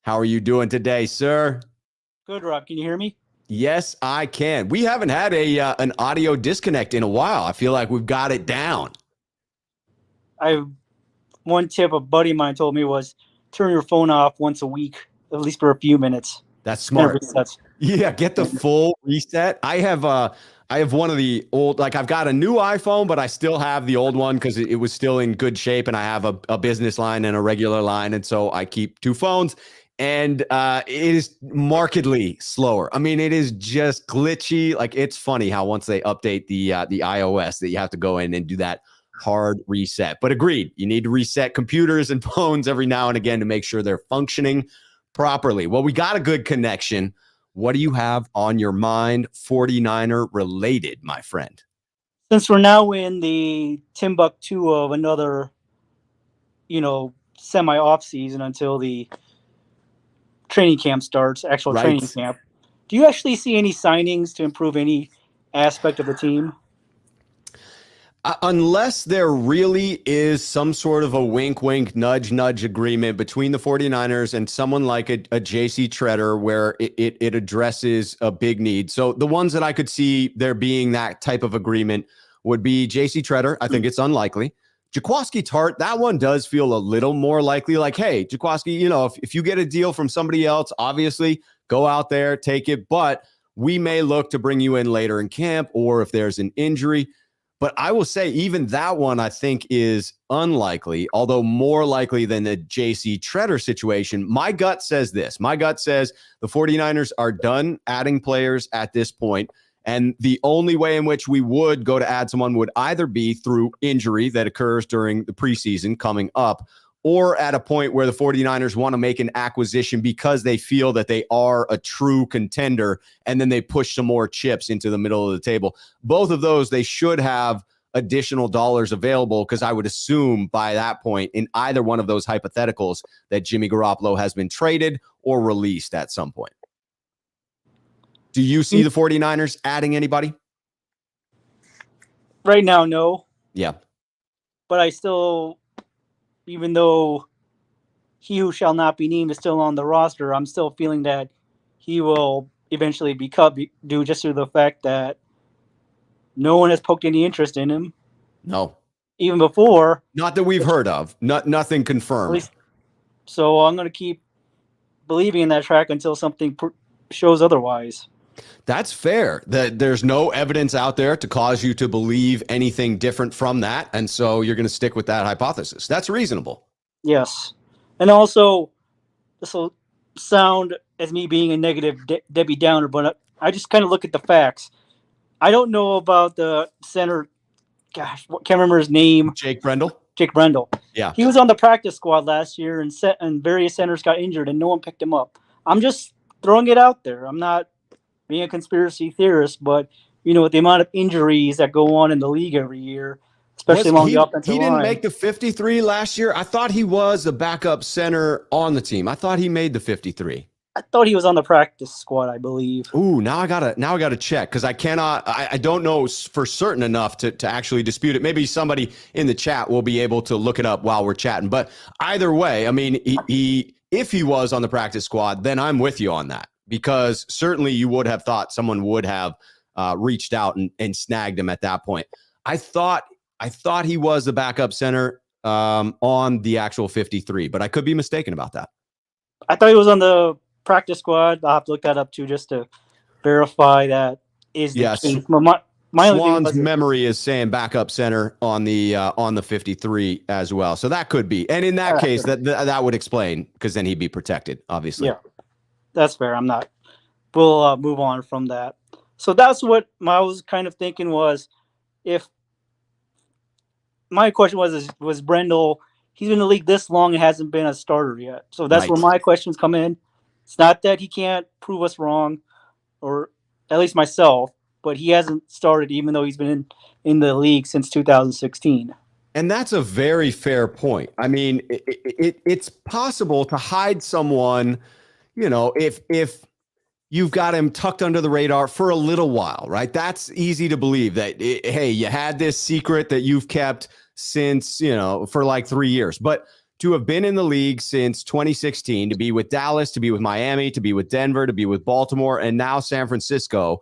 How are you doing today, sir? Good, Rob. Can you hear me? Yes, I can. We haven't had an audio disconnect in a while. I feel like we've got it down. One tip a buddy of mine told me was turn your phone off once a week, at least for a few minutes. That's smart. Yeah, get the full reset. I have one of the old, like I've got a new iPhone, but I still have the old one because it was still in good shape, and I have a business line and a regular line, and so I keep two phones. And it is markedly slower. I mean, it is just glitchy. Like, it's funny how once they update the iOS that you have to go in and do that hard reset. But agreed, you need to reset computers and phones every now and again to make sure they're functioning properly. Well, we got a good connection. What do you have on your mind, 49er related, my friend? Since we're now in the Timbuktu of another, semi-off season until the training camp starts, training camp, do you actually see any signings to improve any aspect of the team? Unless there really is some sort of a wink, nudge agreement between the 49ers and someone like a JC Tretter where it addresses a big need. So the ones that I could see there being that type of agreement would be JC Tretter. I think it's unlikely. Jaquiski Tartt, that one does feel a little more likely. Like, hey, Jaquiski, if you get a deal from somebody else, obviously go out there, take it. But we may look to bring you in later in camp, or if there's an injury. But I will say even that one I think is unlikely, although more likely than the JC Tretter situation. My gut says this. My gut says the 49ers are done adding players at this point. And the only way in which we would go to add someone would either be through injury that occurs during the preseason coming up, or at a point where the 49ers want to make an acquisition because they feel that they are a true contender, and then they push some more chips into the middle of the table. Both of those, they should have additional dollars available, because I would assume by that point in either one of those hypotheticals that Jimmy Garoppolo has been traded or released at some point. Do you see the 49ers adding anybody? Right now, no. Yeah. But I still, even though he who shall not be named is still on the roster, I'm still feeling that he will eventually be cut due just to the fact that no one has poked any interest in him. No. Even before. Not that we've heard of. Nothing confirmed. So I'm going to keep believing in that track until something shows otherwise. That's fair. There's no evidence out there to cause you to believe anything different from that. And so you're going to stick with that hypothesis. That's reasonable. Yes. And also, this will sound as me being a negative Debbie Downer, but I just kind of look at the facts. I don't know about the center. Gosh, can't remember his name. Jake Brendel. Yeah. He was on the practice squad last year, and various centers got injured, and no one picked him up. I'm just throwing it out there. I'm not being a conspiracy theorist, but with the amount of injuries that go on in the league every year, especially along the offensive line. He didn't make the 53 last year. I thought he was a backup center on the team. I thought he made the 53. I thought he was on the practice squad, I believe. Ooh, now I gotta check, because I don't know for certain enough to actually dispute it. Maybe somebody in the chat will be able to look it up while we're chatting. But either way, I mean, if he was on the practice squad, then I'm with you on that. Because certainly you would have thought someone would have reached out and snagged him at that point. I thought he was the backup center on the actual 53, but I could be mistaken about that. I thought he was on the practice squad. I'll have to look that up too, just to verify that is the case. My Swan's memory is saying backup center on the 53 as well. So that could be. And in that case, that would explain, because then he'd be protected, obviously. Yeah, that's fair. We'll move on from that. So that's what I was kind of thinking was, if my question was Brendel, he's been in the league this long and hasn't been a starter yet. So that's where my questions come in. It's not that he can't prove us wrong, or at least myself, but he hasn't started even though he's been in the league since 2016. And that's a very fair point. I mean, it's possible to hide someone, if you've got him tucked under the radar for a little while, right? That's easy to believe that, hey, you had this secret that you've kept since, for like 3 years. But to have been in the league since 2016, to be with Dallas, to be with Miami, to be with Denver, to be with Baltimore, and now San Francisco,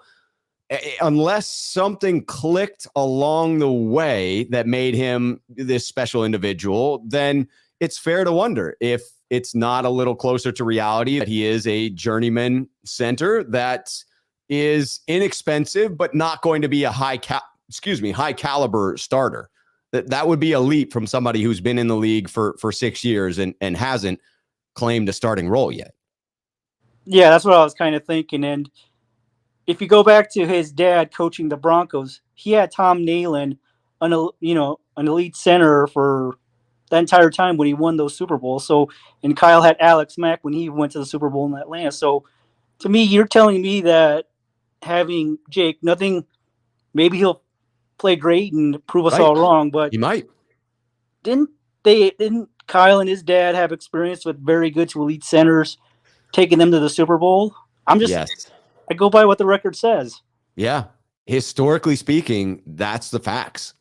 unless something clicked along the way that made him this special individual, then it's fair to wonder if it's not a little closer to reality that he is a journeyman center that is inexpensive, but not going to be a high caliber starter. That would be a leap from somebody who's been in the league for 6 years and hasn't claimed a starting role yet. Yeah, that's what I was kind of thinking. And if you go back to his dad coaching the Broncos, he had Tom Nalen, an elite center for the entire time when he won those Super Bowls. So, and Kyle had Alex Mack when he went to the Super Bowl in Atlanta. So, to me, you're telling me that having Jake, maybe he'll play great and prove us all wrong, but he might. Didn't Kyle and his dad have experience with very good to elite centers, taking them to the Super Bowl? I go by what the record says. Yeah. Historically speaking, that's the facts.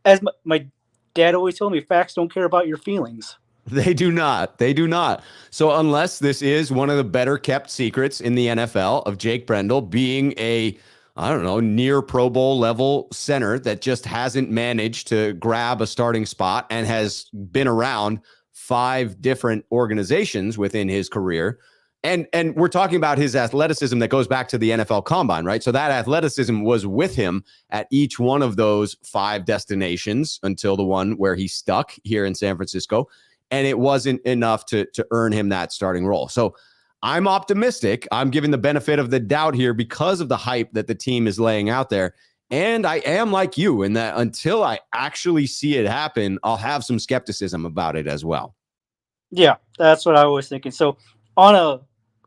As my dad always told me, facts don't care about your feelings. They do not. So unless this is one of the better kept secrets in the NFL of Jake Brendel being a, near Pro Bowl level center that just hasn't managed to grab a starting spot and has been around 5 different organizations within his career. And we're talking about his athleticism that goes back to the NFL Combine, right? So that athleticism was with him at each one of those 5 destinations until the one where he stuck here in San Francisco. And it wasn't enough to earn him that starting role. So I'm optimistic. I'm giving the benefit of the doubt here because of the hype that the team is laying out there. And I am like you in that until I actually see it happen, I'll have some skepticism about it as well. Yeah, that's what I was thinking. So on a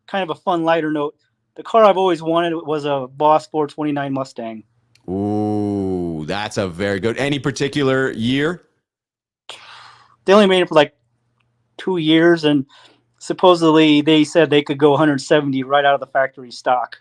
kind of a fun, lighter note, the car I've always wanted was a Boss 429 Mustang. Ooh, that's a very good. Any particular year? They only made it for like 2 years, and supposedly they said they could go 170 right out of the factory stock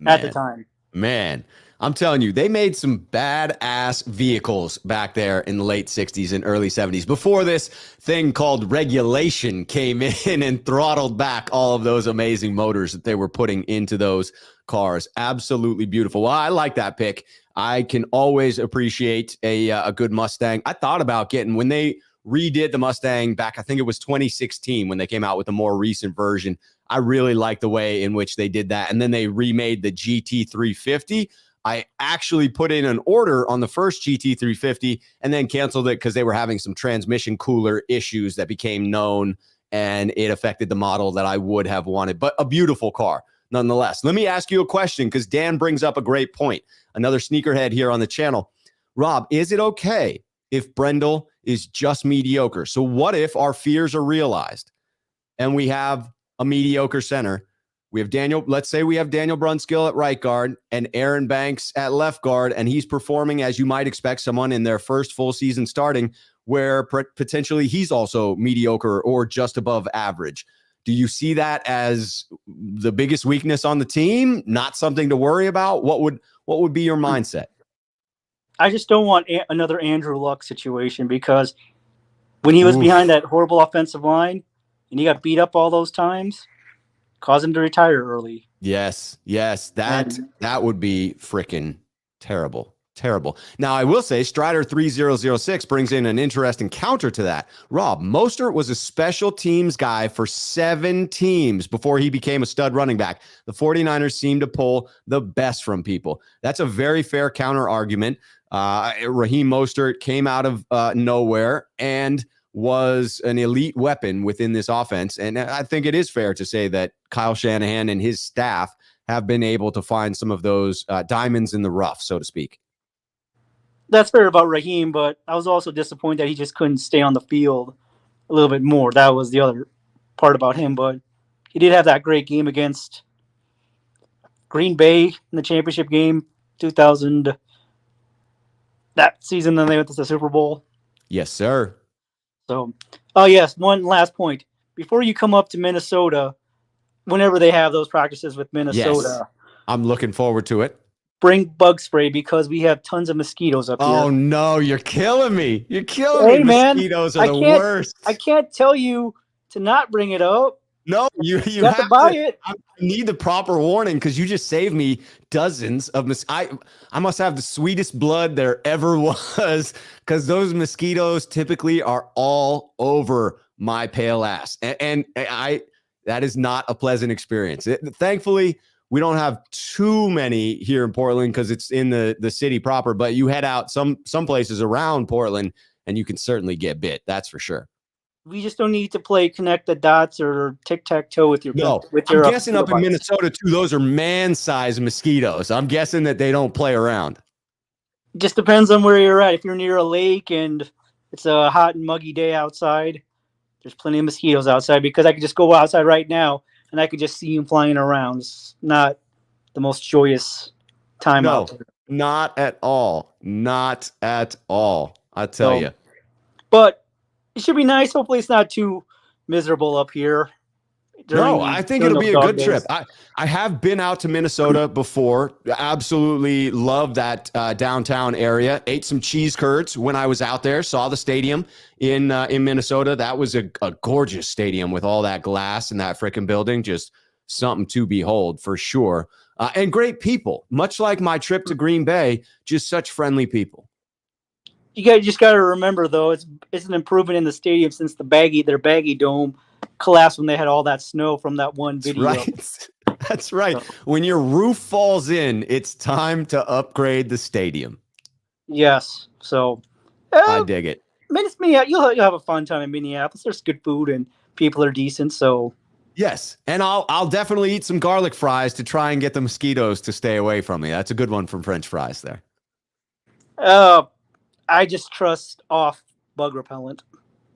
at the time. Man, I'm telling you, they made some badass vehicles back there in the late 60s and early 70s before this thing called regulation came in and throttled back all of those amazing motors that they were putting into those cars. Absolutely beautiful. Well, I like that pick. I can always appreciate a good Mustang. I thought about getting, when they redid the Mustang back, I think it was 2016 when they came out with a more recent version. I really like the way in which they did that. And then they remade the GT350. I actually put in an order on the first GT350 and then canceled it because they were having some transmission cooler issues that became known, and it affected the model that I would have wanted. But a beautiful car nonetheless. Let me ask you a question, because Dan brings up a great point. Another sneakerhead here on the channel. Rob, is it okay if Brendel is just mediocre? So what if our fears are realized and we have a mediocre center? We have let's say we have Daniel Brunskill at right guard and Aaron Banks at left guard, and he's performing as you might expect someone in their first full season starting, where potentially he's also mediocre or just above average. Do you see that as the biggest weakness on the team? Not something to worry about? What would be your mindset? I just don't want another Andrew Luck situation, because when he was behind that horrible offensive line and he got beat up all those times, caused him to retire early. Yes. That would be freaking terrible. Terrible. Now, I will say Strider3006 brings in an interesting counter to that. Rob, Mostert was a special teams guy for 7 teams before he became a stud running back. The 49ers seem to pull the best from people. That's a very fair counter argument. Raheem Mostert came out of nowhere and was an elite weapon within this offense. And I think it is fair to say that Kyle Shanahan and his staff have been able to find some of those diamonds in the rough, so to speak. That's fair about Raheem, but I was also disappointed that he just couldn't stay on the field a little bit more. That was the other part about him, but he did have that great game against Green Bay in the championship game, 2000, that season. Then they went to the Super Bowl. Yes, sir. So, oh yes, one last point. Before you come up to Minnesota, whenever they have those practices with Minnesota. Yes. I'm looking forward to it. Bring bug spray because we have tons of mosquitoes up here. Oh, no, you're killing me. You're killing me. Man, mosquitoes are the worst. I can't tell you to not bring it up. No, you have to buy it. I need the proper warning because you just saved me dozens of mosquitoes. I must have the sweetest blood there ever was because those mosquitoes typically are all over my pale ass. And that is not a pleasant experience. Thankfully, we don't have too many here in Portland because it's in the city proper, but you head out some places around Portland and you can certainly get bit. That's for sure. We just don't need to play connect the dots or tic-tac-toe with your I'm guessing up in Minnesota too, those are man-sized mosquitoes. I'm guessing that they don't play around. It just depends on where you're at. If you're near a lake and it's a hot and muggy day outside, there's plenty of mosquitoes outside because I could just go outside right now and I could just see them flying around. It's not the most joyous time out there. Not at all. Not at all. I tell you. But it should be nice. Hopefully it's not too miserable up here. I think it'll be a good trip. I have been out to Minnesota before. Absolutely love that downtown area. Ate some cheese curds when I was out there. Saw the stadium in Minnesota. That was a gorgeous stadium with all that glass in that freaking building. Just something to behold for sure. And great people. Much like my trip to Green Bay, just such friendly people. You just got to remember though, it's an improvement in the stadium since their baggy dome collapsed when they had all that snow from that one video. Right. That's right. So, when your roof falls in, it's time to upgrade the stadium. Yes. So I dig it. You'll have a fun time in Minneapolis. There's good food and people are decent. So yes, and I'll definitely eat some garlic fries to try and get the mosquitoes to stay away from me. That's a good one from French fries there. I just trust off bug repellent.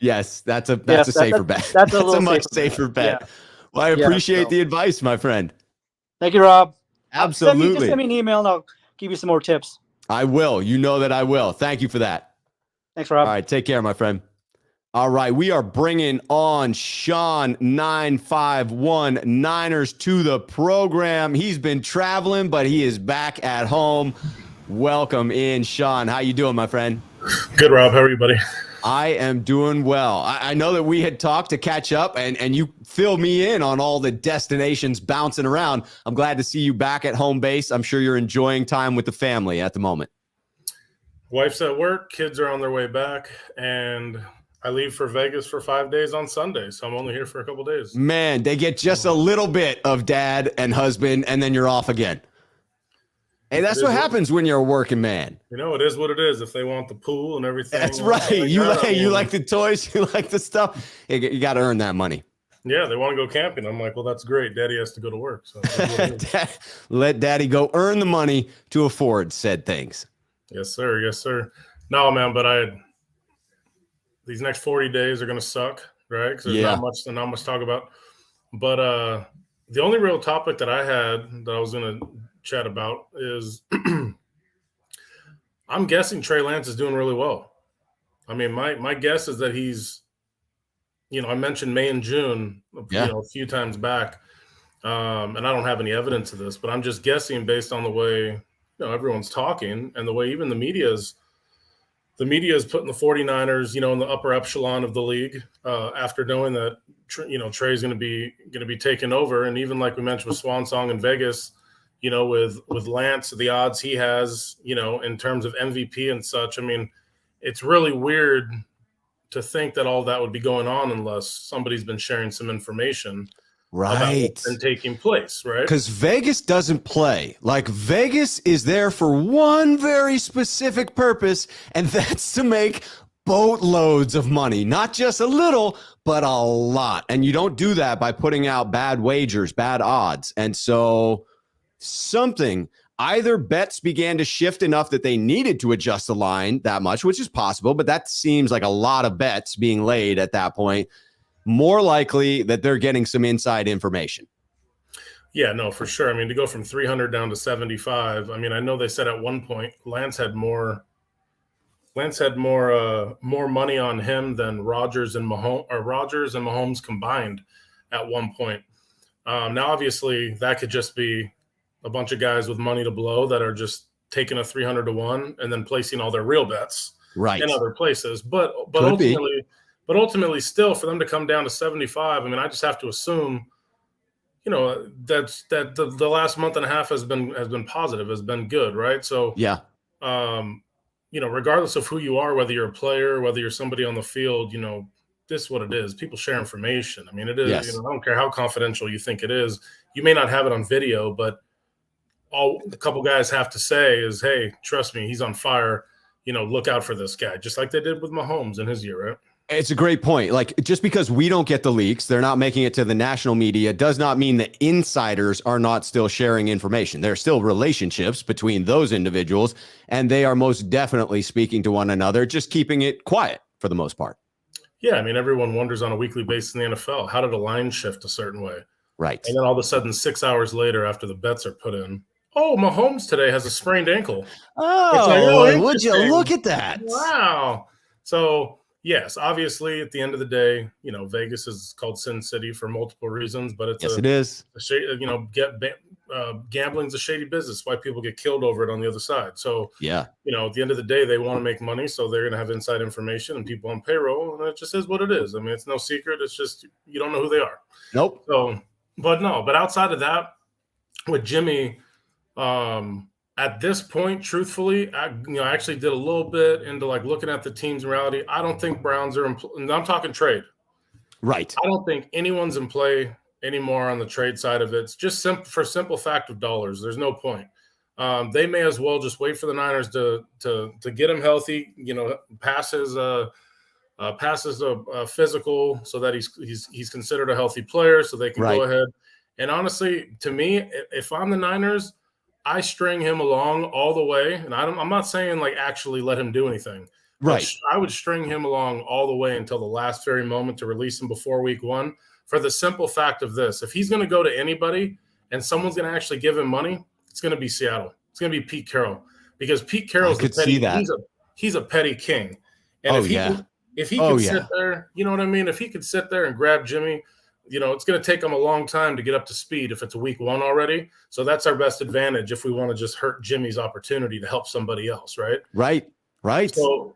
Yes, that's a safer bet. That's a much safer bet. Yeah. Well, I appreciate the advice, my friend. Thank you, Rob. Absolutely. Just send me an email and I'll give you some more tips. I will. You know that I will. Thank you for that. Thanks, Rob. All right, take care, my friend. All right, we are bringing on Sean 951 Niners to the program. He's been traveling, but he is back at home. Welcome in, Sean. How you doing, my friend? Good, Rob. How are you, buddy? I am doing well. I know that we had talked to catch up, and you fill me in on all the destinations bouncing around. I'm glad to see you back at home base. I'm sure you're enjoying time with the family at the moment. Wife's at work. Kids are on their way back, and I leave for Vegas for 5 days on Sunday, so I'm only here for a couple days. Man, they get just a little bit of dad and husband, and then you're off again. Hey, that's what happens when you're a working man. You know, it is what it is. If they want the pool and everything. That's right. You like the toys. You like the stuff. You got to earn that money. Yeah, they want to go camping. I'm like, well, that's great. Daddy has to go to work. So let daddy go earn the money to afford said things. Yes, sir. Yes, sir. No, man, but these next 40 days are going to suck, right? Because there's not much to talk about. But the only real topic that I had that I was going to chat about is I'm guessing Trey Lance is doing really well. I mean, my guess is that he's, I mentioned May and June, a few times back, and I don't have any evidence of this, but I'm just guessing based on the way everyone's talking and the way even the media is putting the 49ers, in the upper echelon of the league after knowing that Trey's going to be taken over, and even like we mentioned with Swan Song in Vegas. with Lance, the odds he has, in terms of MVP and such. I mean, it's really weird to think that all that would be going on unless somebody's been sharing some information about what's been taking place, right? Because Vegas doesn't play. Like, Vegas is there for one very specific purpose, and that's to make boatloads of money. Not just a little, but a lot. And you don't do that by putting out bad wagers, bad odds. And so either bets began to shift enough that they needed to adjust the line that much, which is possible, but that seems like a lot of bets being laid at that point. More likely that they're getting some inside information. Yeah, no, for sure. I mean, to go from 300 down to 75. I mean, I know they said at one point Lance had more money on him than Rodgers and Mahomes combined at one point. Now, obviously, that could just be a bunch of guys with money to blow that are just taking a 300-1 and then placing all their real bets in other places. But ultimately, still, for them to come down to 75, I mean, I just have to assume, that the last month and a half has been positive, has been good, right? So yeah, regardless of who you are, whether you're a player, whether you're somebody on the field, this is what it is. People share information. I mean, it is. Yes. I don't care how confidential you think it is. You may not have it on video, but all the couple guys have to say is, hey, trust me, he's on fire. Look out for this guy, just like they did with Mahomes in his year, right? It's a great point. Like, just because we don't get the leaks, they're not making it to the national media, does not mean that insiders are not still sharing information. There are still relationships between those individuals, and they are most definitely speaking to one another, just keeping it quiet for the most part. Yeah, I mean, everyone wonders on a weekly basis in the NFL, how did a line shift a certain way? Right. And then all of a sudden, 6 hours later, after the bets are put in, oh, Mahomes today has a sprained ankle. Would you look at that? Wow. So, yes, obviously, at the end of the day, Vegas is called Sin City for multiple reasons, but it is. Gambling's a shady business. Why people get killed over it on the other side. So, yeah, at the end of the day, they want to make money, so they're going to have inside information and people on payroll, and it just is what it is. I mean, it's no secret. It's just you don't know who they are. Nope. So, but outside of that, with Jimmy. At this point, truthfully, I actually did a little bit into looking at the team's reality. I don't think Browns are and I'm talking trade. Right. I don't think anyone's in play anymore on the trade side of it. It's just for simple fact of dollars. There's no point. They may as well just wait for the Niners to get him healthy, passes a physical so that he's considered a healthy player so they can go ahead. And honestly, to me, if I'm the Niners, I string him along all the way, and I'm not saying actually let him do anything. Right. I would string him along all the way until the last very moment to release him before week 1 for the simple fact of this. If he's going to go to anybody and someone's going to actually give him money, it's going to be Seattle. It's going to be Pete Carroll because Pete Carroll's he's a petty king. And if he could sit there, you know what I mean? If he could sit there and grab Jimmy, it's going to take them a long time to get up to speed if it's a week 1 already. So that's our best advantage if we want to just hurt Jimmy's opportunity to help somebody else, right? Right. So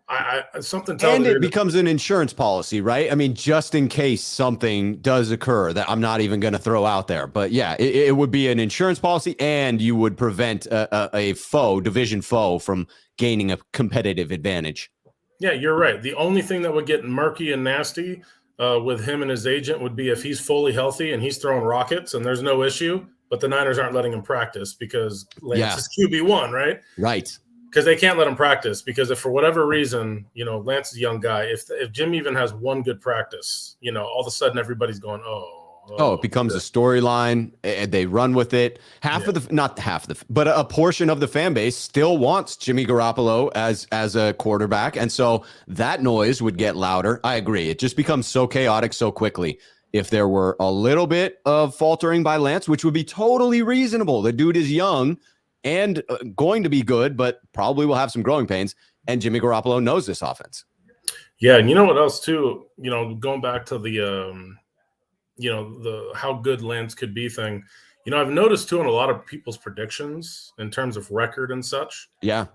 something tells me. And it becomes an insurance policy, right? I mean, just in case something does occur that I'm not even going to throw out there. But yeah, it would be an insurance policy, and you would prevent a division foe from gaining a competitive advantage. Yeah, you're right. The only thing that would get murky and nasty with him and his agent would be if he's fully healthy and he's throwing rockets and there's no issue, but the Niners aren't letting him practice because Lance is QB1, right? Right. Because they can't let him practice because if for whatever reason, Lance is a young guy. If Jim even has one good practice, all of a sudden everybody's going, it becomes a storyline, and they run with it. But a portion of the fan base still wants Jimmy Garoppolo as a quarterback, and so that noise would get louder. I agree. It just becomes so chaotic so quickly. If there were a little bit of faltering by Lance, which would be totally reasonable. The dude is young and going to be good, but probably will have some growing pains, and Jimmy Garoppolo knows this offense. Yeah, and you know what else too? Going back to the the how good Lance could be thing. I've noticed too in a lot of people's predictions in terms of record and such. Yeah.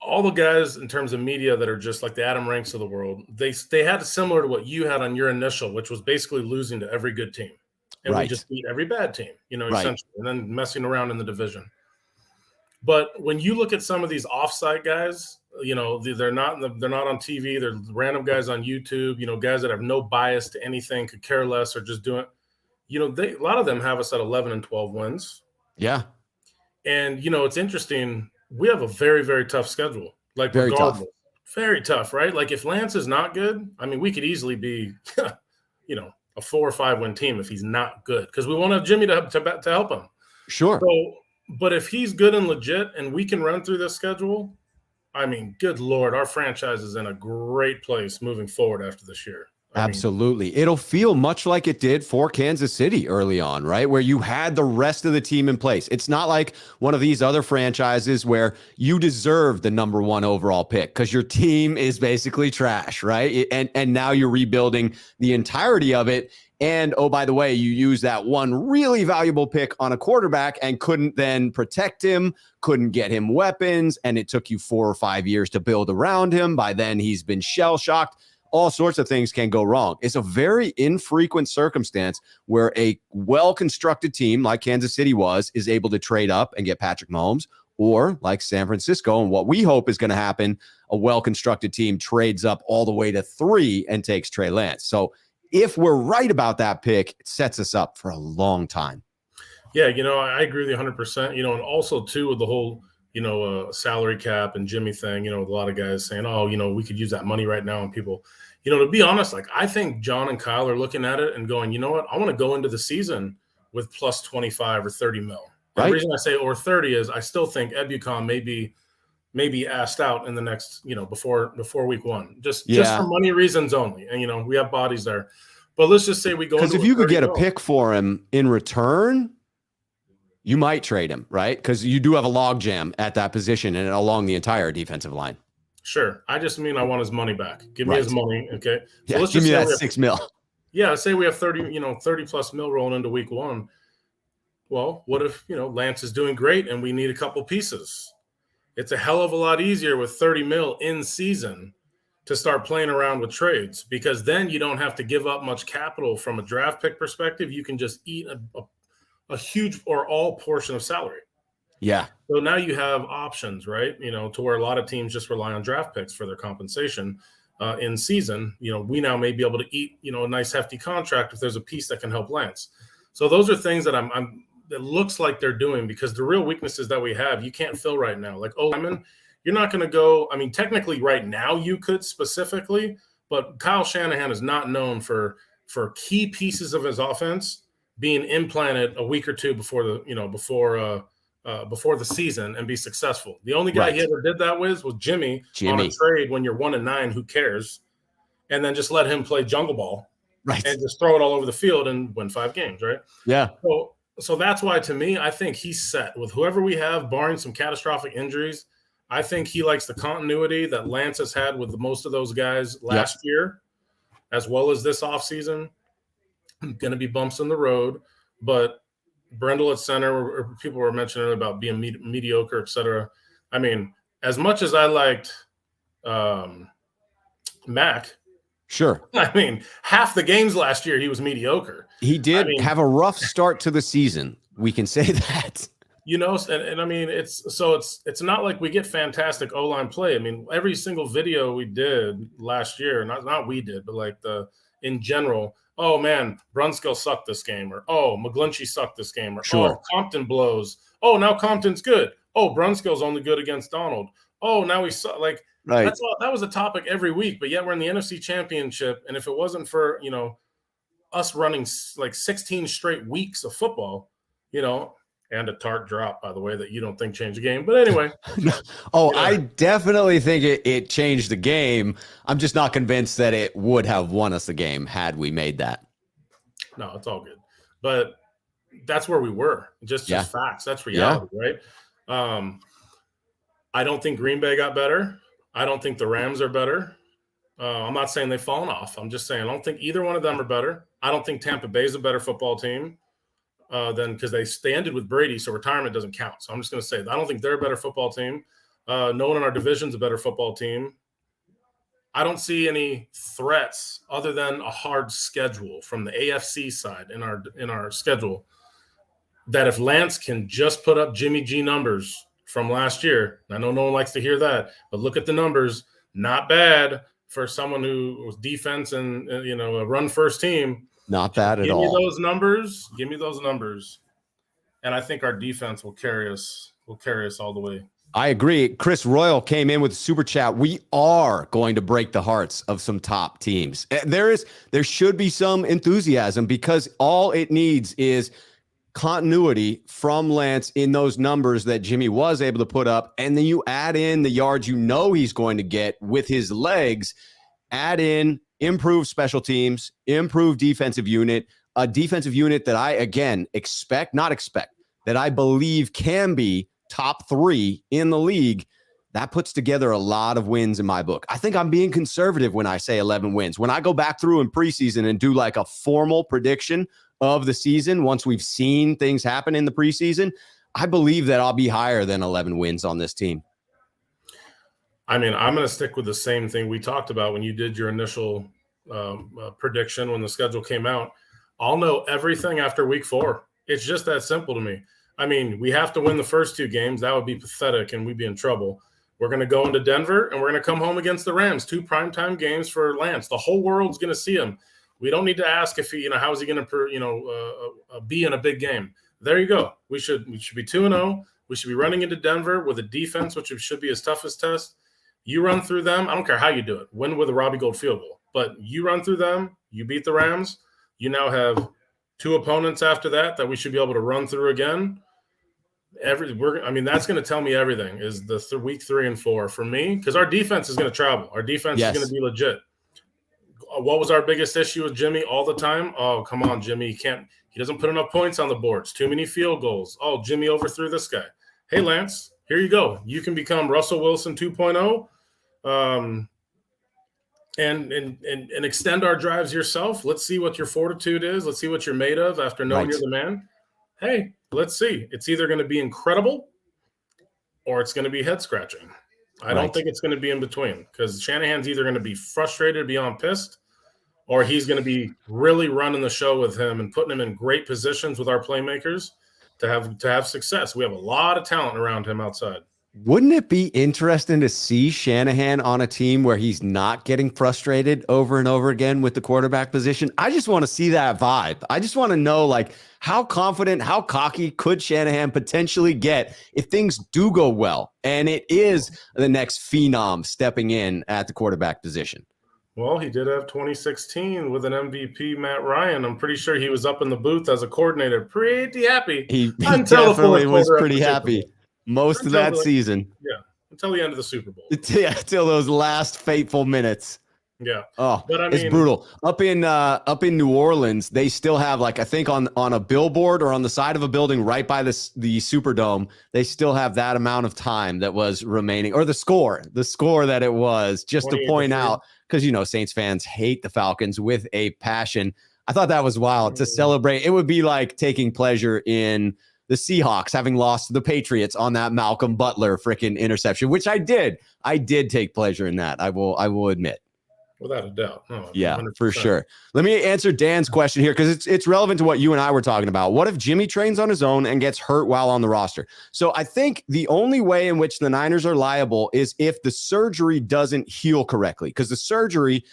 All the guys in terms of media that are just like the Adam Ranks of the world, they had similar to what you had on your initial, which was basically losing to every good team. and we just beat every bad team, essentially, and then messing around in the division. But when you look at some of these offsite guys, they're not on TV. They're random guys on YouTube, guys that have no bias to anything, could care less, or just doing, a lot of them have us at 11 and 12 wins. Yeah. And, it's interesting. We have a very, very tough schedule. Like, very tough. Very tough, right? Like, if Lance is not good, I mean, we could easily be, a 4 or 5 win team if he's not good, because we won't have Jimmy to help him. Sure. So, but if he's good and legit and we can run through this schedule, I mean, good Lord, our franchise is in a great place moving forward after this year. Absolutely. It'll feel much like it did for Kansas City early on, right? Where you had the rest of the team in place. It's not like one of these other franchises where you deserve the number 1 overall pick because your team is basically trash, right? And now you're rebuilding the entirety of it. And, oh, by the way, you use that one really valuable pick on a quarterback and couldn't then protect him, couldn't get him weapons, and it took you 4 or 5 years to build around him. By then, he's been shell-shocked. All sorts of things can go wrong. It's a very infrequent circumstance where a well-constructed team like Kansas City is able to trade up and get Patrick Mahomes, or like San Francisco, and what we hope is going to happen, a well-constructed team trades up all the way to 3 and takes Trey Lance. So if we're right about that pick, it sets us up for a long time. Yeah, I agree with you 100%. And also, too, with the whole, salary cap and Jimmy thing, with a lot of guys saying, oh, we could use that money right now. And people, to be honest, like, I think John and Kyle are looking at it and going, you know what, I want to go into the season with plus 25 or 30 mil. Right. The reason I say or 30 is I still think Ebukam may be asked out in the next, before week 1, just for money reasons only. And, we have bodies there. But let's just say we go, because if you could get a pick for him in return, you might trade him, right? Because you do have a logjam at that position and along the entire defensive line. Sure. I just mean I want his money back. Give me his money, okay? So let's give me that 6 mil. Yeah, say we have 30 plus mil rolling into week 1. Well, what if, Lance is doing great and we need a couple pieces? It's a hell of a lot easier with 30 mil in season to start playing around with trades, because then you don't have to give up much capital from a draft pick perspective. You can just eat a huge or all portion of salary. Yeah. So now you have options, right? To where a lot of teams just rely on draft picks for their compensation in season. We now may be able to eat, a nice hefty contract if there's a piece that can help Lance. So those are things that it looks like they're doing, because the real weaknesses that we have, you can't fill right now. Like, you're not going to go. I mean, technically right now you could specifically, but Kyle Shanahan is not known for key pieces of his offense being implanted a week or two before the season and be successful. The only guy he ever did that with was Jimmy on a trade when you're 1-9, who cares? And then just let him play jungle ball, right? And just throw it all over the field and win 5 games, right? Yeah. So that's why, to me, I think he's set with whoever we have, barring some catastrophic injuries. I think he likes the continuity that Lance has had with most of those guys last year, as well as this offseason. Going to be bumps in the road, but Brendel at center, people were mentioning about being mediocre, et cetera. I mean, as much as I liked Mac, sure. I mean, half the games last year he was mediocre. He did have a rough start to the season. We can say that. And I mean, it's not like we get fantastic O-line play. I mean, every single video we did last year, not we did, but in general, oh man, Brunskill sucked this game, or oh, McGlinchey sucked this game, or oh, Compton blows. Oh, now Compton's good. Oh, Brunskill's only good against Donald. Oh, now he sucked. Like, right. That was a topic every week, but yet we're in the NFC Championship, and if it wasn't for us running like 16 straight weeks of football, and a Tartt drop, by the way, that you don't think changed the game. But anyway. I definitely think it changed the game. I'm just not convinced that it would have won us the game had we made that. No, it's all good. But that's where we were. Just facts. That's reality, right? I don't think Green Bay got better. I don't think the Rams are better. I'm not saying they've fallen off. I'm just saying I don't think either one of them are better. I don't think Tampa Bay is a better football team. Because they ended with Brady, so retirement doesn't count. So I'm just going to say I don't think they're a better football team. No one in our division's a better football team. I don't see any threats other than a hard schedule from the AFC side in our schedule. That if Lance can just put up Jimmy G numbers from last year, I know no one likes to hear that, but look at the numbers, not bad for someone who was defense and a run first team. Not bad at all. Give me those numbers. And I think our defense will carry us all the way. I agree. Chris Royal came in with a super chat. We are going to break the hearts of some top teams. There should be some enthusiasm because all it needs is continuity from Lance in those numbers that Jimmy was able to put up. And then you add in the yards he's going to get with his legs, add in improved special teams, improved defensive unit, a defensive unit that I, again, that I believe can be top 3 in the league. That puts together a lot of wins in my book. I think I'm being conservative when I say 11 wins. When I go back through in preseason and do like a formal prediction of the season, once we've seen things happen in the preseason, I believe that I'll be higher than 11 wins on this team. I mean, I'm going to stick with the same thing we talked about when you did your initial prediction when the schedule came out. I'll know everything after week 4. It's just that simple to me. I mean, we have to win the first 2 games. That would be pathetic, and we'd be in trouble. We're going to go into Denver, and we're going to come home against the Rams. 2 primetime games for Lance. The whole world's going to see him. We don't need to ask if he, how is he going to, be in a big game. There you go. We should be 2-0. We should be running into Denver with a defense, which should be his toughest test. You run through them. I don't care how you do it. Win with a Robbie Gould field goal. But you run through them. You beat the Rams. You now have 2 opponents after that we should be able to run through again. That's going to tell me everything is the week 3 and 4 for me, because our defense is going to travel. Our defense is going to be legit. What was our biggest issue with Jimmy all the time? Oh, come on, Jimmy. He doesn't put enough points on the boards. Too many field goals. Oh, Jimmy overthrew this guy. Hey, Lance, here you go. You can become Russell Wilson 2.0 and extend our drives yourself. Let's see what your fortitude is. Let's see what you're made of after knowing you're the man. Hey, let's see. It's either going to be incredible or it's going to be head scratching. I don't think it's going to be in between, because Shanahan's either going to be frustrated beyond pissed, or he's going to be really running the show with him and putting him in great positions with our playmakers to have success. We have a lot of talent around him outside. Wouldn't it be interesting to see Shanahan on a team where he's not getting frustrated over and over again with the quarterback position? I just want to see that vibe. I just want to know, like, how confident, how cocky could Shanahan potentially get if things do go well and it is the next phenom stepping in at the quarterback position? Well, he did have 2016 with an MVP, Matt Ryan. I'm pretty sure he was up in the booth as a coordinator, pretty happy. He definitely was pretty happy. Most of that season. Yeah, until the end of the Super Bowl. Yeah, until those last fateful minutes. Yeah. Oh, but I mean, it's brutal. Up in New Orleans, they still have, like, I think on a billboard or on the side of a building right by the Superdome, they still have that amount of time that was remaining, or the score that it was, just to point out, because, Saints fans hate the Falcons with a passion. I thought that was wild to celebrate. It would be like taking pleasure in the Seahawks having lost to the Patriots on that Malcolm Butler freaking interception, which I did. I did take pleasure in that. I will admit. Without a doubt. Oh, yeah, 100%. For sure. Let me answer Dan's question here, because it's relevant to what you and I were talking about. What if Jimmy trains on his own and gets hurt while on the roster? So I think the only way in which the Niners are liable is if the surgery doesn't heal correctly, because the surgery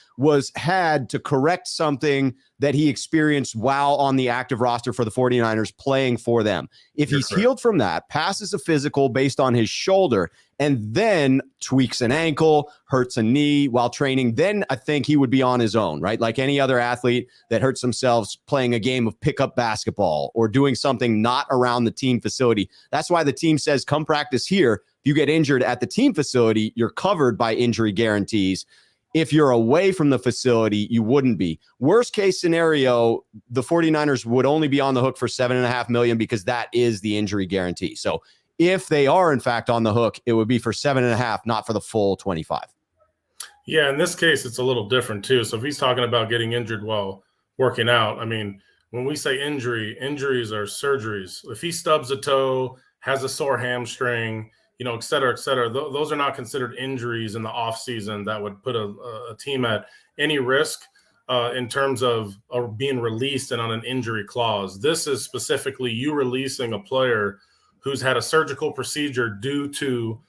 had to correct something that he experienced while on the active roster for the 49ers playing for them. If he's healed from that, passes a physical based on his shoulder, and then tweaks an ankle, hurts a knee while training, then I think he would be on his own, right? Like any other athlete that hurts themselves playing a game of pickup basketball or doing something not around the team facility. That's why the team says, come practice here. If you get injured at the team facility, you're covered by injury guarantees. If you're away from the facility, you wouldn't be. Worst case scenario, the 49ers would only be on the hook for $7.5 million, because that is the injury guarantee. So if they are in fact on the hook, it would be for 7.5, not for the full 25. Yeah, in this case, it's a little different too. So if he's talking about getting injured while working out, I mean, when we say injuries are surgeries. If he stubs a toe, has a sore hamstring, et cetera, et cetera. Those are not considered injuries in the offseason that would put a team at any risk in terms of being released and on an injury clause. This is specifically you releasing a player who's had a surgical procedure due to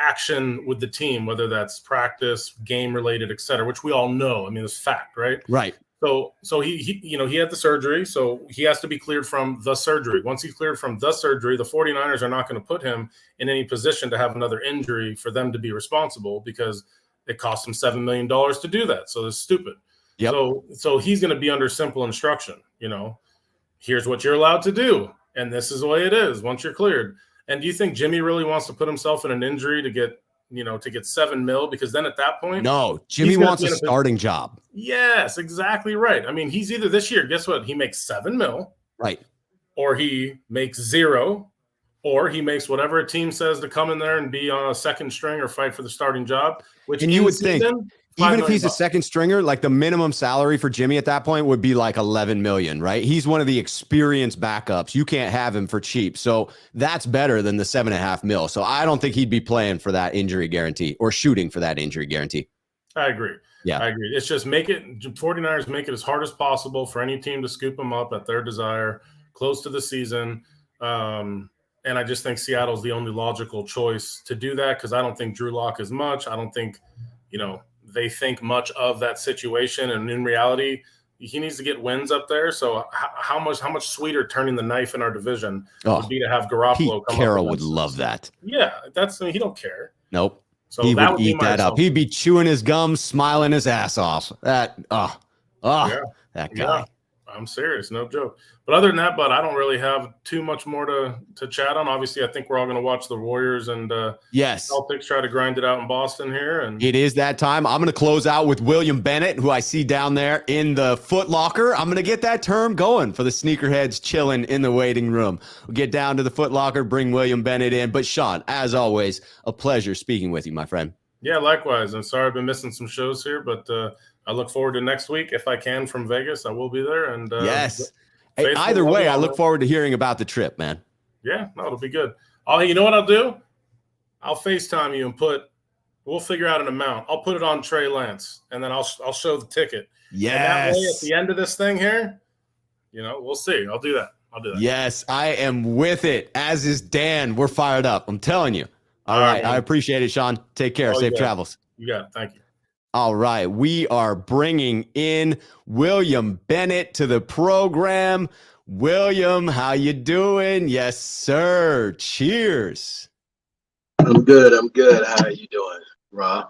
action with the team, whether that's practice, game-related, et cetera, which we all know. I mean, it's fact, right? Right. So he had the surgery, so he has to be cleared from the surgery. Once he's cleared from the surgery, the 49ers are not going to put him in any position to have another injury for them to be responsible, because it cost him $7 million to do that. So it's stupid. Yep. So he's going to be under simple instruction. Here's what you're allowed to do, and this is the way it is once you're cleared. And do you think Jimmy really wants to put himself in an injury to get $7 million? Because then at that point, no, Jimmy wants a starting job. Yes, exactly right. I mean, he's either this year, guess what? He makes $7 million, right? Or he makes $0, or he makes whatever a team says to come in there and be on a second string or fight for the starting job. Which, and you would think, even if he's a second stringer, like the minimum salary for Jimmy at that point would be like $11 million, right? He's one of the experienced backups. You can't have him for cheap. So that's better than the $7.5 million. So I don't think he'd be playing for that injury guarantee or shooting for that injury guarantee. I agree. Yeah, I agree. It's just 49ers make it as hard as possible for any team to scoop them up at their desire, close to the season. And I just think Seattle's the only logical choice to do that, because I don't think Drew Lock is much. I don't think, they think much of that situation. And in reality, he needs to get wins up there. So how much sweeter turning the knife in our division would be to have Garoppolo Pete Carroll would love that. Yeah, he don't care. Nope. So he would eat that up. He'd be chewing his gums, smiling his ass off. That guy. Yeah. I'm serious, no joke. But other than that, I don't really have too much more to chat on. Obviously, I think we're all going to watch the Warriors and Celtics try to grind it out in Boston here. And it is that time. I'm going to close out with William Bennett, who I see down there in the Foot Locker. I'm going to get that term going for the Sneakerheads chilling in the waiting room. We'll get down to the Foot Locker, bring William Bennett in. But Sean, as always, a pleasure speaking with you, my friend. Yeah, likewise. I'm sorry I've been missing some shows here, but I look forward to next week. If I can, from Vegas, I will be there. And yes. Hey, either way, I look forward to hearing about the trip, man. Yeah, no, it'll be good. You know what I'll do? I'll FaceTime you and we'll figure out an amount. I'll put it on Trey Lance, and then I'll show the ticket. Yes. And that way, at the end of this thing here, we'll see. I'll do that. Yes, I am with it, as is Dan. We're fired up. I'm telling you. All right. I appreciate it, Sean. Take care. Safe travels. You got it. Thank you. All right, we are bringing in William Bennett to the program. William, how you doing? Yes, sir. Cheers. I'm good. How are you doing, Rob?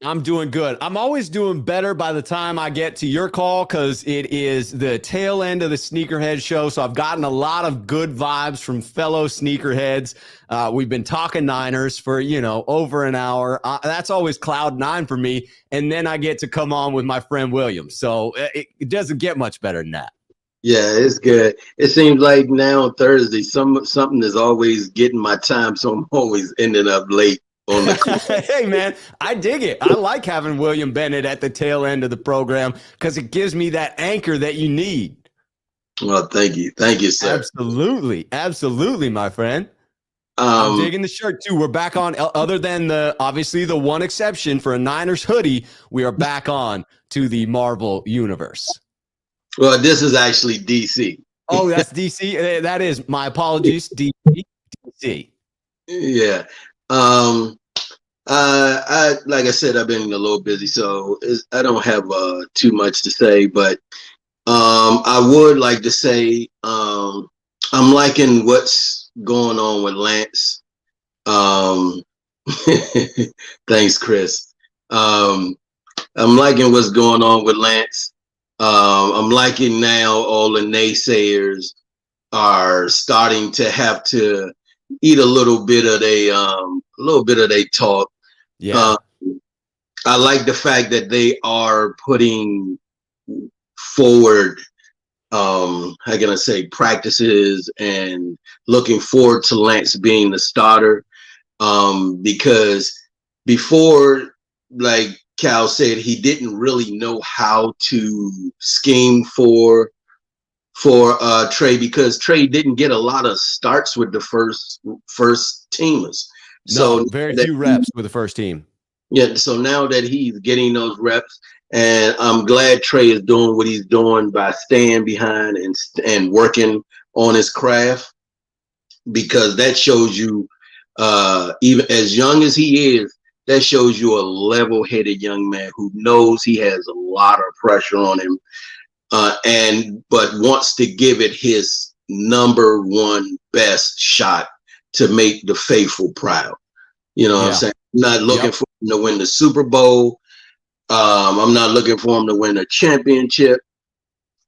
I'm doing good. I'm always doing better by the time I get to your call, because it is the tail end of the Sneakerhead show. So I've gotten a lot of good vibes from fellow Sneakerheads. We've been talking Niners for, over an hour. That's always cloud nine for me. And then I get to come on with my friend William. So it doesn't get much better than that. Yeah, it's good. It seems like now on Thursday, something is always getting my time. So I'm always ending up late. Hey, man, I dig it. I like having William Bennett at the tail end of the program, because it gives me that anchor that you need. Well, thank you. Thank you, sir. Absolutely, my friend. I'm digging the shirt, too. We're back on, other than obviously the one exception for a Niners hoodie, we are back on to the Marvel Universe. Well, this is actually DC. Oh, that's DC? That is, my apologies, DC. Yeah. I like I said, I've been a little busy, so I don't have too much to say, but I would like to say I'm liking what's going on with Lance. Thanks, Chris. I'm liking what's going on with Lance. I'm liking now all the naysayers are starting to have to eat a little bit of they talk. Yeah. I like the fact that they are putting forward how can I say, practices and looking forward to Lance being the starter. Because before, like Cal said, he didn't really know how to scheme for Trey, because Trey didn't get a lot of starts with the first teamers. So very few reps with the first team. Yeah. So now that he's getting those reps, and I'm glad Trey is doing what he's doing by staying behind and working on his craft, because that shows you, even as young as he is, that shows you a level-headed young man who knows he has a lot of pressure on him, but wants to give it his number one best shot to make the faithful proud. You know what I'm saying? I'm not looking for him to win the Super Bowl. I'm not looking for him to win a championship.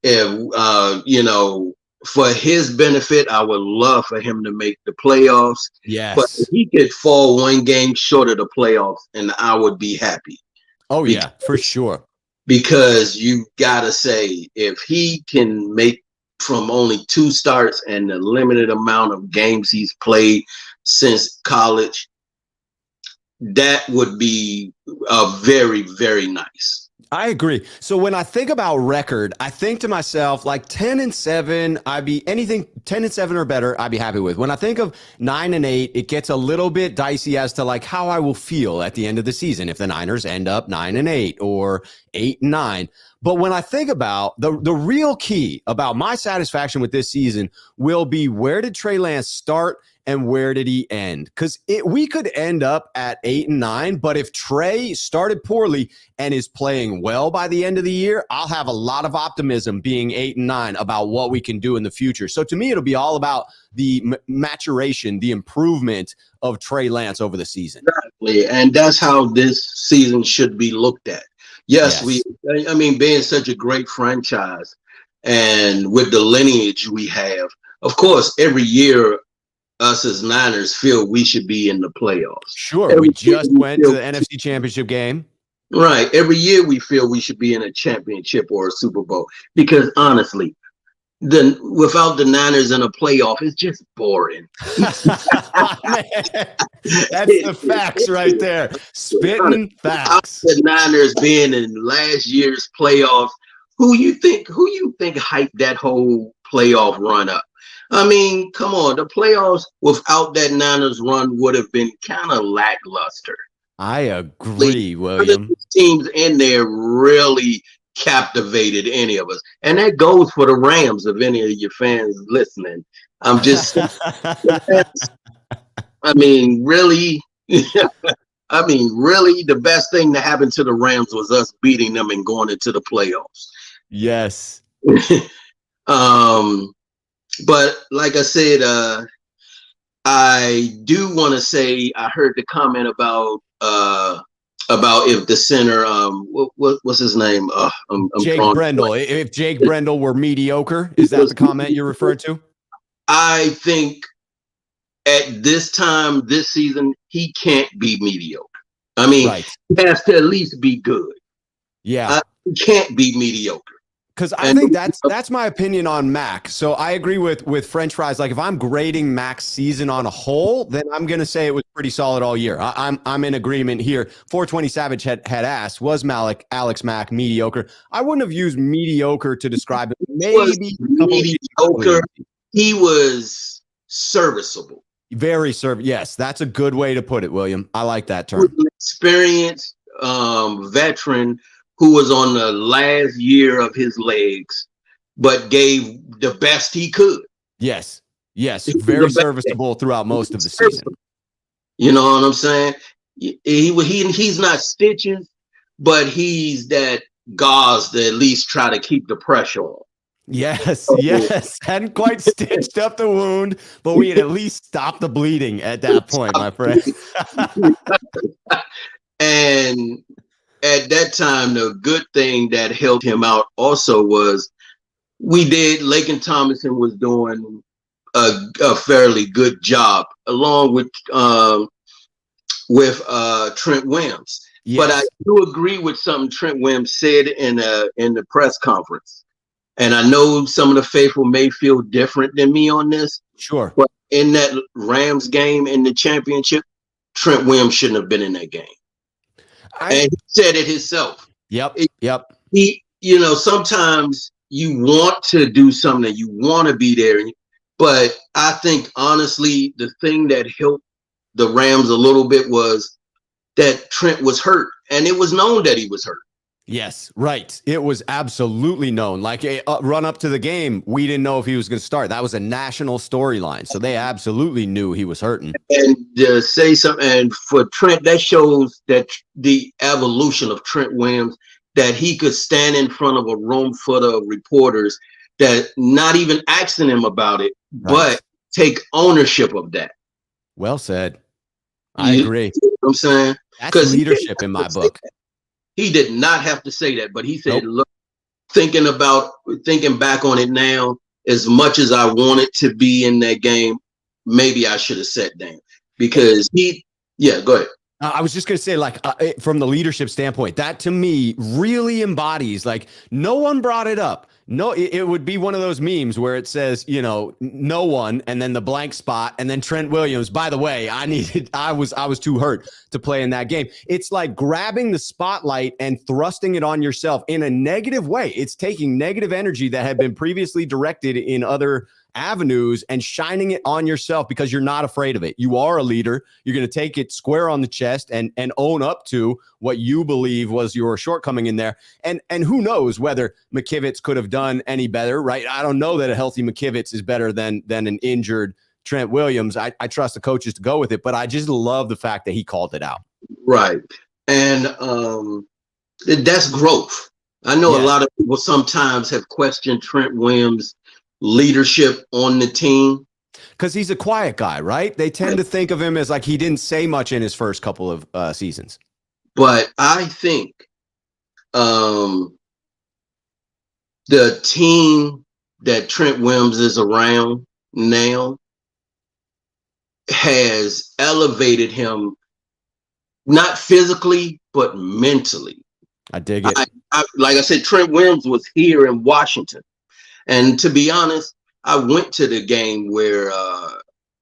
If for his benefit, I would love for him to make the playoffs. Yes. But if he could fall one game short of the playoffs, and I would be happy. Oh, yeah, for sure. Because you got to say, if he can make from only 2 starts and the limited amount of games he's played since college, that would be very, very nice. I agree. So when I think about record, I think to myself, like 10-7, I'd be anything 10-7 or better, I'd be happy with. When I think of 9-8, it gets a little bit dicey as to like how I will feel at the end of the season if the Niners end up 9-8 or 8-9. But when I think about the real key about my satisfaction with this season will be, where did Trey Lance start and where did he end? Because we could end up at 8-9, but if Trey started poorly and is playing well by the end of the year, I'll have a lot of optimism being 8-9 about what we can do in the future. So to me, it'll be all about the maturation, the improvement of Trey Lance over the season. Exactly, and that's how this season should be looked at. Yes, being such a great franchise and with the lineage we have, of course, every year us as Niners feel we should be in the playoffs. Sure, we just went to the NFC Championship game. Right. Every year we feel we should be in a championship or a Super Bowl, because honestly, then without the Niners in a playoff, it's just boring. That's the facts right there. Spitting facts. The Niners being in last year's playoffs, who you think hyped that whole playoff run up? I mean, come on, the playoffs without that Niners run would have been kind of lackluster. I agree, William. Teams in there really captivated any of us, and that goes for the Rams. If any of your fans listening, I'm just, really, the best thing that happened to the Rams was us beating them and going into the playoffs. Yes. But like I said, I do want to say I heard the comment about if the center, what's his name? Jake Brendel. If Jake Brendel were mediocre, is that the comment you're referring to? I think at this time, this season, he can't be mediocre. I mean, he has to at least be good. Yeah. He can't be mediocre. Because I think that's my opinion on Mac. So I agree with French fries. Like, if I'm grading Mac's season on a whole, then I'm going to say it was pretty solid all year. I'm in agreement here. 420 Savage had asked, was Alex Mack mediocre? I wouldn't have used mediocre to describe it. Maybe mediocre. He was serviceable. Very serviceable. Yes, that's a good way to put it, William. I like that term. An experienced veteran who was on the last year of his legs, but gave the best he could. Yes. Very serviceable throughout most of the season. You know what I'm saying? He's not stitches, but he's that gauze that at least try to keep the pressure on. Yes. Hadn't quite stitched up the wound, but we had at least stopped the bleeding at that point, my friend. And at that time, the good thing that helped him out also was Lakin Tomlinson was doing a fairly good job along with Trent Williams. Yes. But I do agree with something Trent Williams said in the press conference. And I know some of the faithful may feel different than me on this. Sure. But in that Rams game in the championship, Trent Williams shouldn't have been in that game. And he said it himself. Yep. He, sometimes you want to do something, you want to be there, but I think honestly, the thing that helped the Rams a little bit was that Trent was hurt, and it was known that he was hurt. Yes, right. It was absolutely known. Like a run up to the game, we didn't know if he was going to start. That was a national storyline. So they absolutely knew he was hurting. And say something, and for Trent, that shows that the evolution of Trent Williams, that he could stand in front of a room full of reporters that not even asking him about it, but take ownership of that. Well said. I agree. You know what I'm saying? That's leadership in my book. He did not have to say that, but he said, look, thinking back on it now, as much as I wanted to be in that game, maybe I should have sat down because go ahead. I was just going to say, like, from the leadership standpoint, that to me really embodies, like, no one brought it up. No, it would be one of those memes where it says, you know, no one, and then the blank spot, and then Trent Williams. By the way, I was too hurt to play in that game. It's like grabbing the spotlight and thrusting it on yourself in a negative way. It's taking negative energy that had been previously directed in other avenues and shining it on yourself because you're not afraid of it. You are a leader. You're going to take it square on the chest and own up to what you believe was your shortcoming in there. And who knows whether McKivitz could have done any better, right? I don't know that a healthy McKivitz is better than an injured Trent Williams. I trust the coaches to go with it, but I just love the fact that he called it out. Right. And that's growth. I know a lot of people sometimes have questioned Trent Williams' leadership on the team because he's a quiet guy, right? They tend to think of him as like he didn't say much in his first couple of seasons. But I think the team that Trent Williams is around now has elevated him, not physically, but mentally. I dig it. Like I said, Trent Williams was here in Washington. And to be honest, I went to the game where,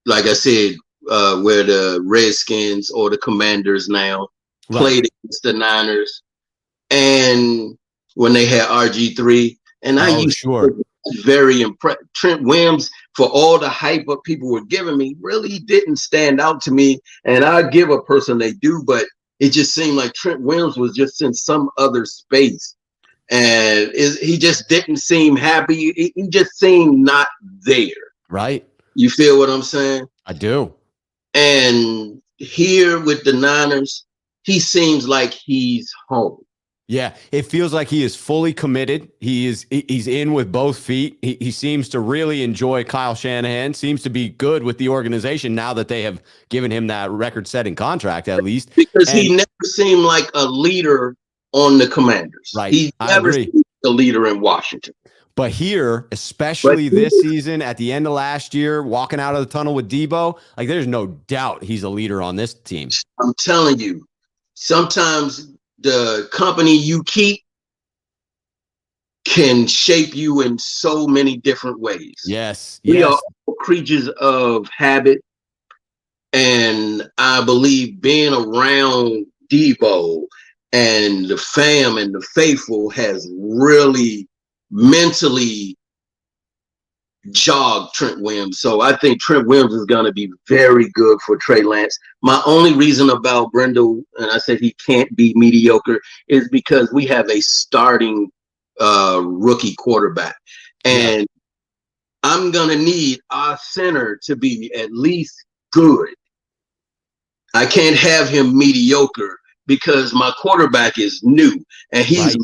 like I said, where the Redskins or the Commanders now played against the Niners, and when they had RG3, and I used to be very impressed. Trent Williams, for all the hype up people were giving me, really didn't stand out to me. And I give a person they do, but it just seemed like Trent Williams was just in some other space. And he just didn't seem happy. He just seemed not there. Right. You feel what I'm saying? I do. And here with the Niners, he seems like he's home. Yeah, it feels like he is fully committed. He's in with both feet. He seems to really enjoy Kyle Shanahan, seems to be good with the organization now that they have given him that record-setting contract, at least. Because he never seemed like a leader on the Commanders. Right. He's never seemed a leader in Washington. But here, especially this season, at the end of last year, walking out of the tunnel with Debo, like there's no doubt he's a leader on this team. I'm telling you, sometimes the company you keep can shape you in so many different ways. Yes. We are all creatures of habit. And I believe being around Debo and the fam and the faithful has really mentally jogged Trent Williams. So I think Trent Williams is going to be very good for Trey Lance. My only reason about Brendel, and I said he can't be mediocre, is because we have a starting rookie quarterback. And I'm going to need our center to be at least good. I can't have him mediocre because my quarterback is new and he's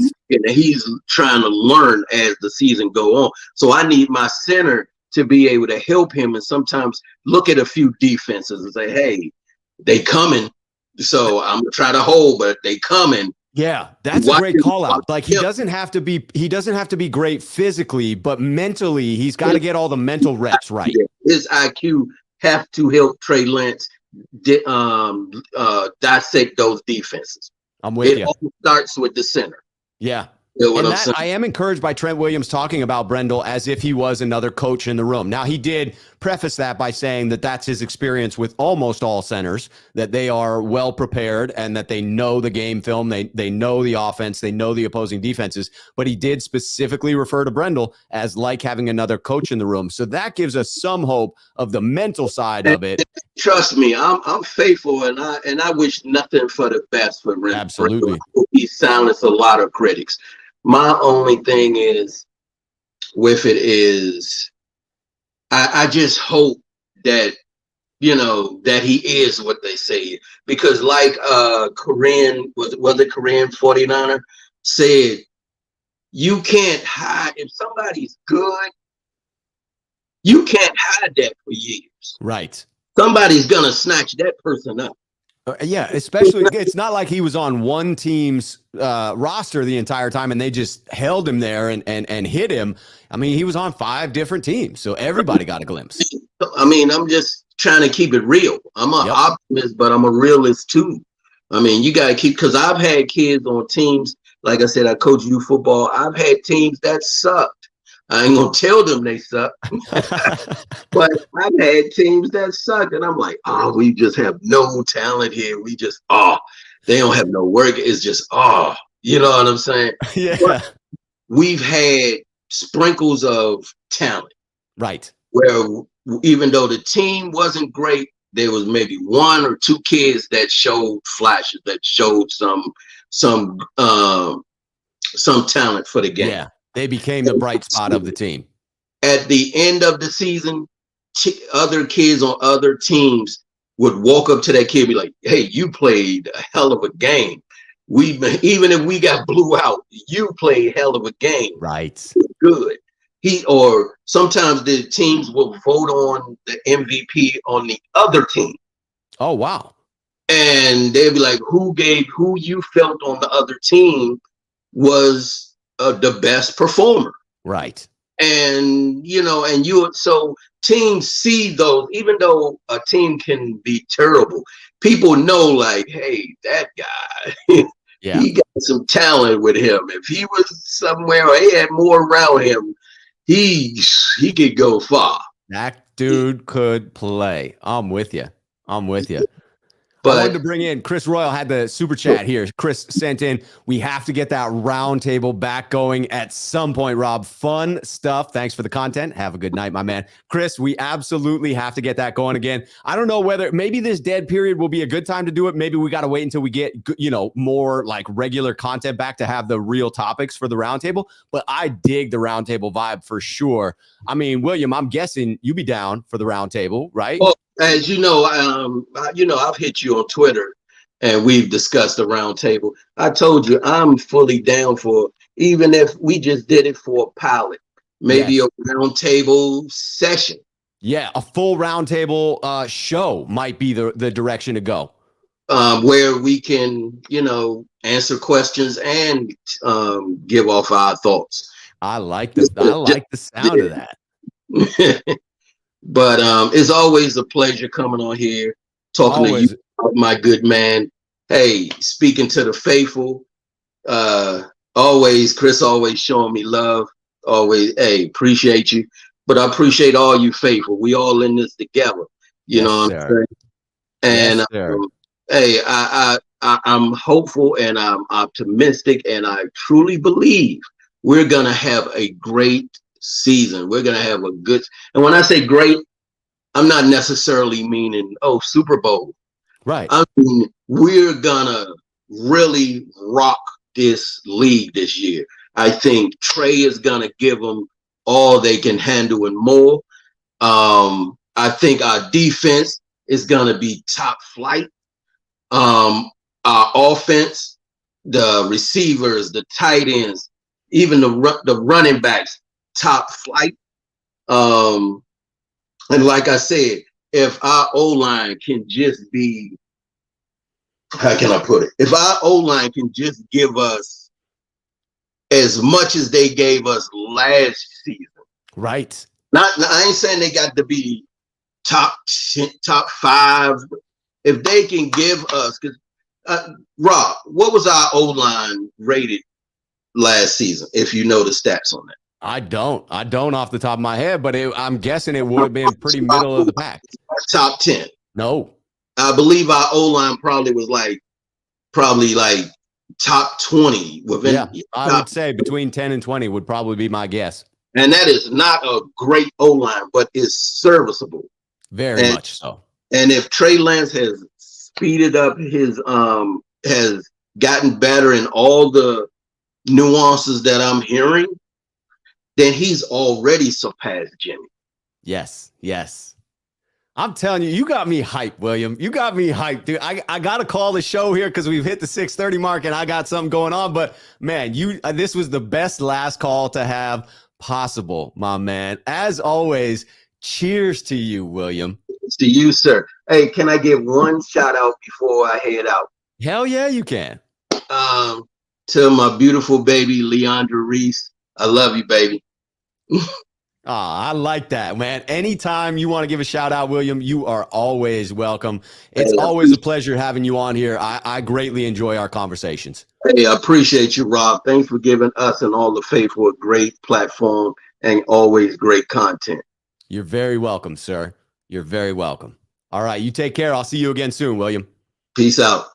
trying to learn as the season go on. So I need my center to be able to help him and sometimes look at a few defenses and say, hey, they coming. So I'm gonna try to hold, but they coming. Yeah, that's a great call out. Like he doesn't have to be great physically, but mentally he's got to get all the mental reps right. His IQ have to help Trey Lance dissect those defenses. I'm with you. It all starts with the center. Yeah. And I am encouraged by Trent Williams talking about Brendel as if he was another coach in the room. Now, he did preface that by saying that that's his experience with almost all centers, that they are well prepared and that they know the game film, they know the offense, they know the opposing defenses. But he did specifically refer to Brendel as like having another coach in the room. So that gives us some hope of the mental side of it. trust me, I'm faithful, and I wish nothing for the best for Renfro. Absolutely. He silenced a lot of critics. My only thing is with it is I just hope that that he is what they say, because like Korean was it Korean 49er said, you can't hide if somebody's good. You can't hide that for years. Right. Somebody's gonna snatch that person up. Yeah, especially it's not like he was on one team's roster the entire time and they just held him there and hit him. I mean, he was on 5 different teams, so everybody got a glimpse. I mean, I'm just trying to keep it real. I'm an optimist, but I'm a realist too. I mean, you got to keep, because I've had kids on teams. Like I said, I coach youth football. I've had teams that sucked. I ain't gonna tell them they suck, but I've had teams that suck, and I'm like, oh, we just have no talent here. We just, they don't have no work. It's just, you know what I'm saying? Yeah. But we've had sprinkles of talent, right? Where even though the team wasn't great, there was maybe 1 or 2 kids that showed flashes, that showed some talent for the game. Yeah. They became the bright spot of the team. At the end of the season, other kids on other teams would walk up to that kid and be like, hey, you played a hell of a game. Even if we got blew out, you played hell of a game. Right. Good. Or sometimes the teams will vote on the MVP on the other team. Oh, wow. And they'd be like, who you felt on the other team was the best performer. Right. And, so teams see those, even though a team can be terrible, people know, like, hey, that guy, he got some talent with him. If he was somewhere or he had more around him, he could go far. That dude could play. I'm with you. But I wanted to bring in Chris Royal, had the super chat here. Chris sent in, we have to get that round table back going at some point, Rob. Fun stuff. Thanks for the content. Have a good night, my man. Chris, we absolutely have to get that going again. I don't know whether maybe this dead period will be a good time to do it. Maybe we got to wait until we get, more like regular content back to have the real topics for the roundtable. But I dig the roundtable vibe for sure. I mean, William, I'm guessing you be down for the roundtable, right? Well, as you know, I've hit you on Twitter and we've discussed the round table. I told you I'm fully down for, even if we just did it for a pilot, maybe a round table session. Yeah, a full round table show might be the direction to go. Where we can, answer questions and give off our thoughts. I like the sound of that. But it's always a pleasure coming on here, talking to you, my good man. Hey, speaking to the faithful. Chris always showing me love. Always, hey, appreciate you. But I appreciate all you faithful. We all in this together. You know what I'm saying? And hey, I'm hopeful and I'm optimistic, and I truly believe we're gonna have a great season. We're gonna have a good, and when I say great, I'm not necessarily meaning Super Bowl. Right. I mean, we're gonna really rock this league this year. I think Trey is gonna give them all they can handle and more. I think our defense is gonna be top flight. Our offense, the receivers, the tight ends, even the running backs, top flight. And like I said, if our O-line can just be, how can I put it? If our O-line can just give us as much as they gave us last season. Right. I ain't saying they got to be top 5. If they can give us, because Rob, what was our O-line rated last season, if you know the stats on that? I don't off the top of my head, but I'm guessing it would have been pretty middle of the pack. Top 10. No. I believe our O-line probably top 20. I would say between 10 and 20 would probably be my guess. And that is not a great O-line, but it's serviceable. Very much so. And if Trey Lance has speeded up has gotten better in all the nuances that I'm hearing, then he's already surpassed Jimmy. Yes. I'm telling you, you got me hyped, William. You got me hyped, dude. I got to call the show here because we've hit the 6:30 mark and I got something going on. But, man, this was the best last call to have possible, my man. As always, cheers to you, William. To you, sir. Hey, can I give one shout out before I head out? Hell yeah, you can. To my beautiful baby, Leandra Reese. I love you, baby. I like that, man. Anytime you want to give a shout out, William, you are always welcome. It's always a pleasure having you on here. I greatly enjoy our conversations. Hey, I appreciate you, Rob. Thanks for giving us and all the faithful a great platform and always great content. You're very welcome, sir. You're very welcome. All right, you take care. I'll see you again soon, William. Peace out.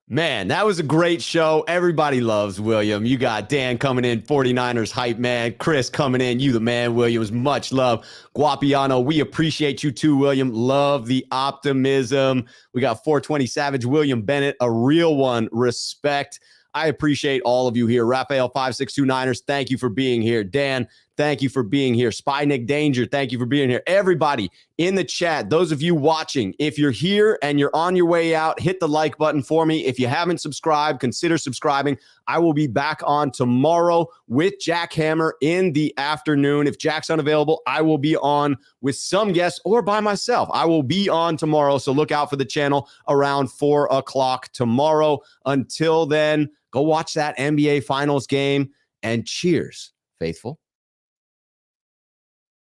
Man, that was a great show. Everybody loves William. You got Dan coming in, 49ers hype man. Chris coming in, you the man, Williams. Much love. Guapiano, we appreciate you too, William. Love the optimism. We got 420 Savage, William Bennett, a real one. Respect. I appreciate all of you here. Raphael 5629ers, thank you for being here. Dan, thank you for being here. Spy Nick Danger, thank you for being here. Everybody in the chat, those of you watching, if you're here and you're on your way out, hit the like button for me. If you haven't subscribed, consider subscribing. I will be back on tomorrow with Jack Hammer in the afternoon. If Jack's unavailable, I will be on with some guests or by myself. I will be on tomorrow, so look out for the channel around 4 o'clock tomorrow. Until then, go watch that NBA Finals game, and cheers, faithful.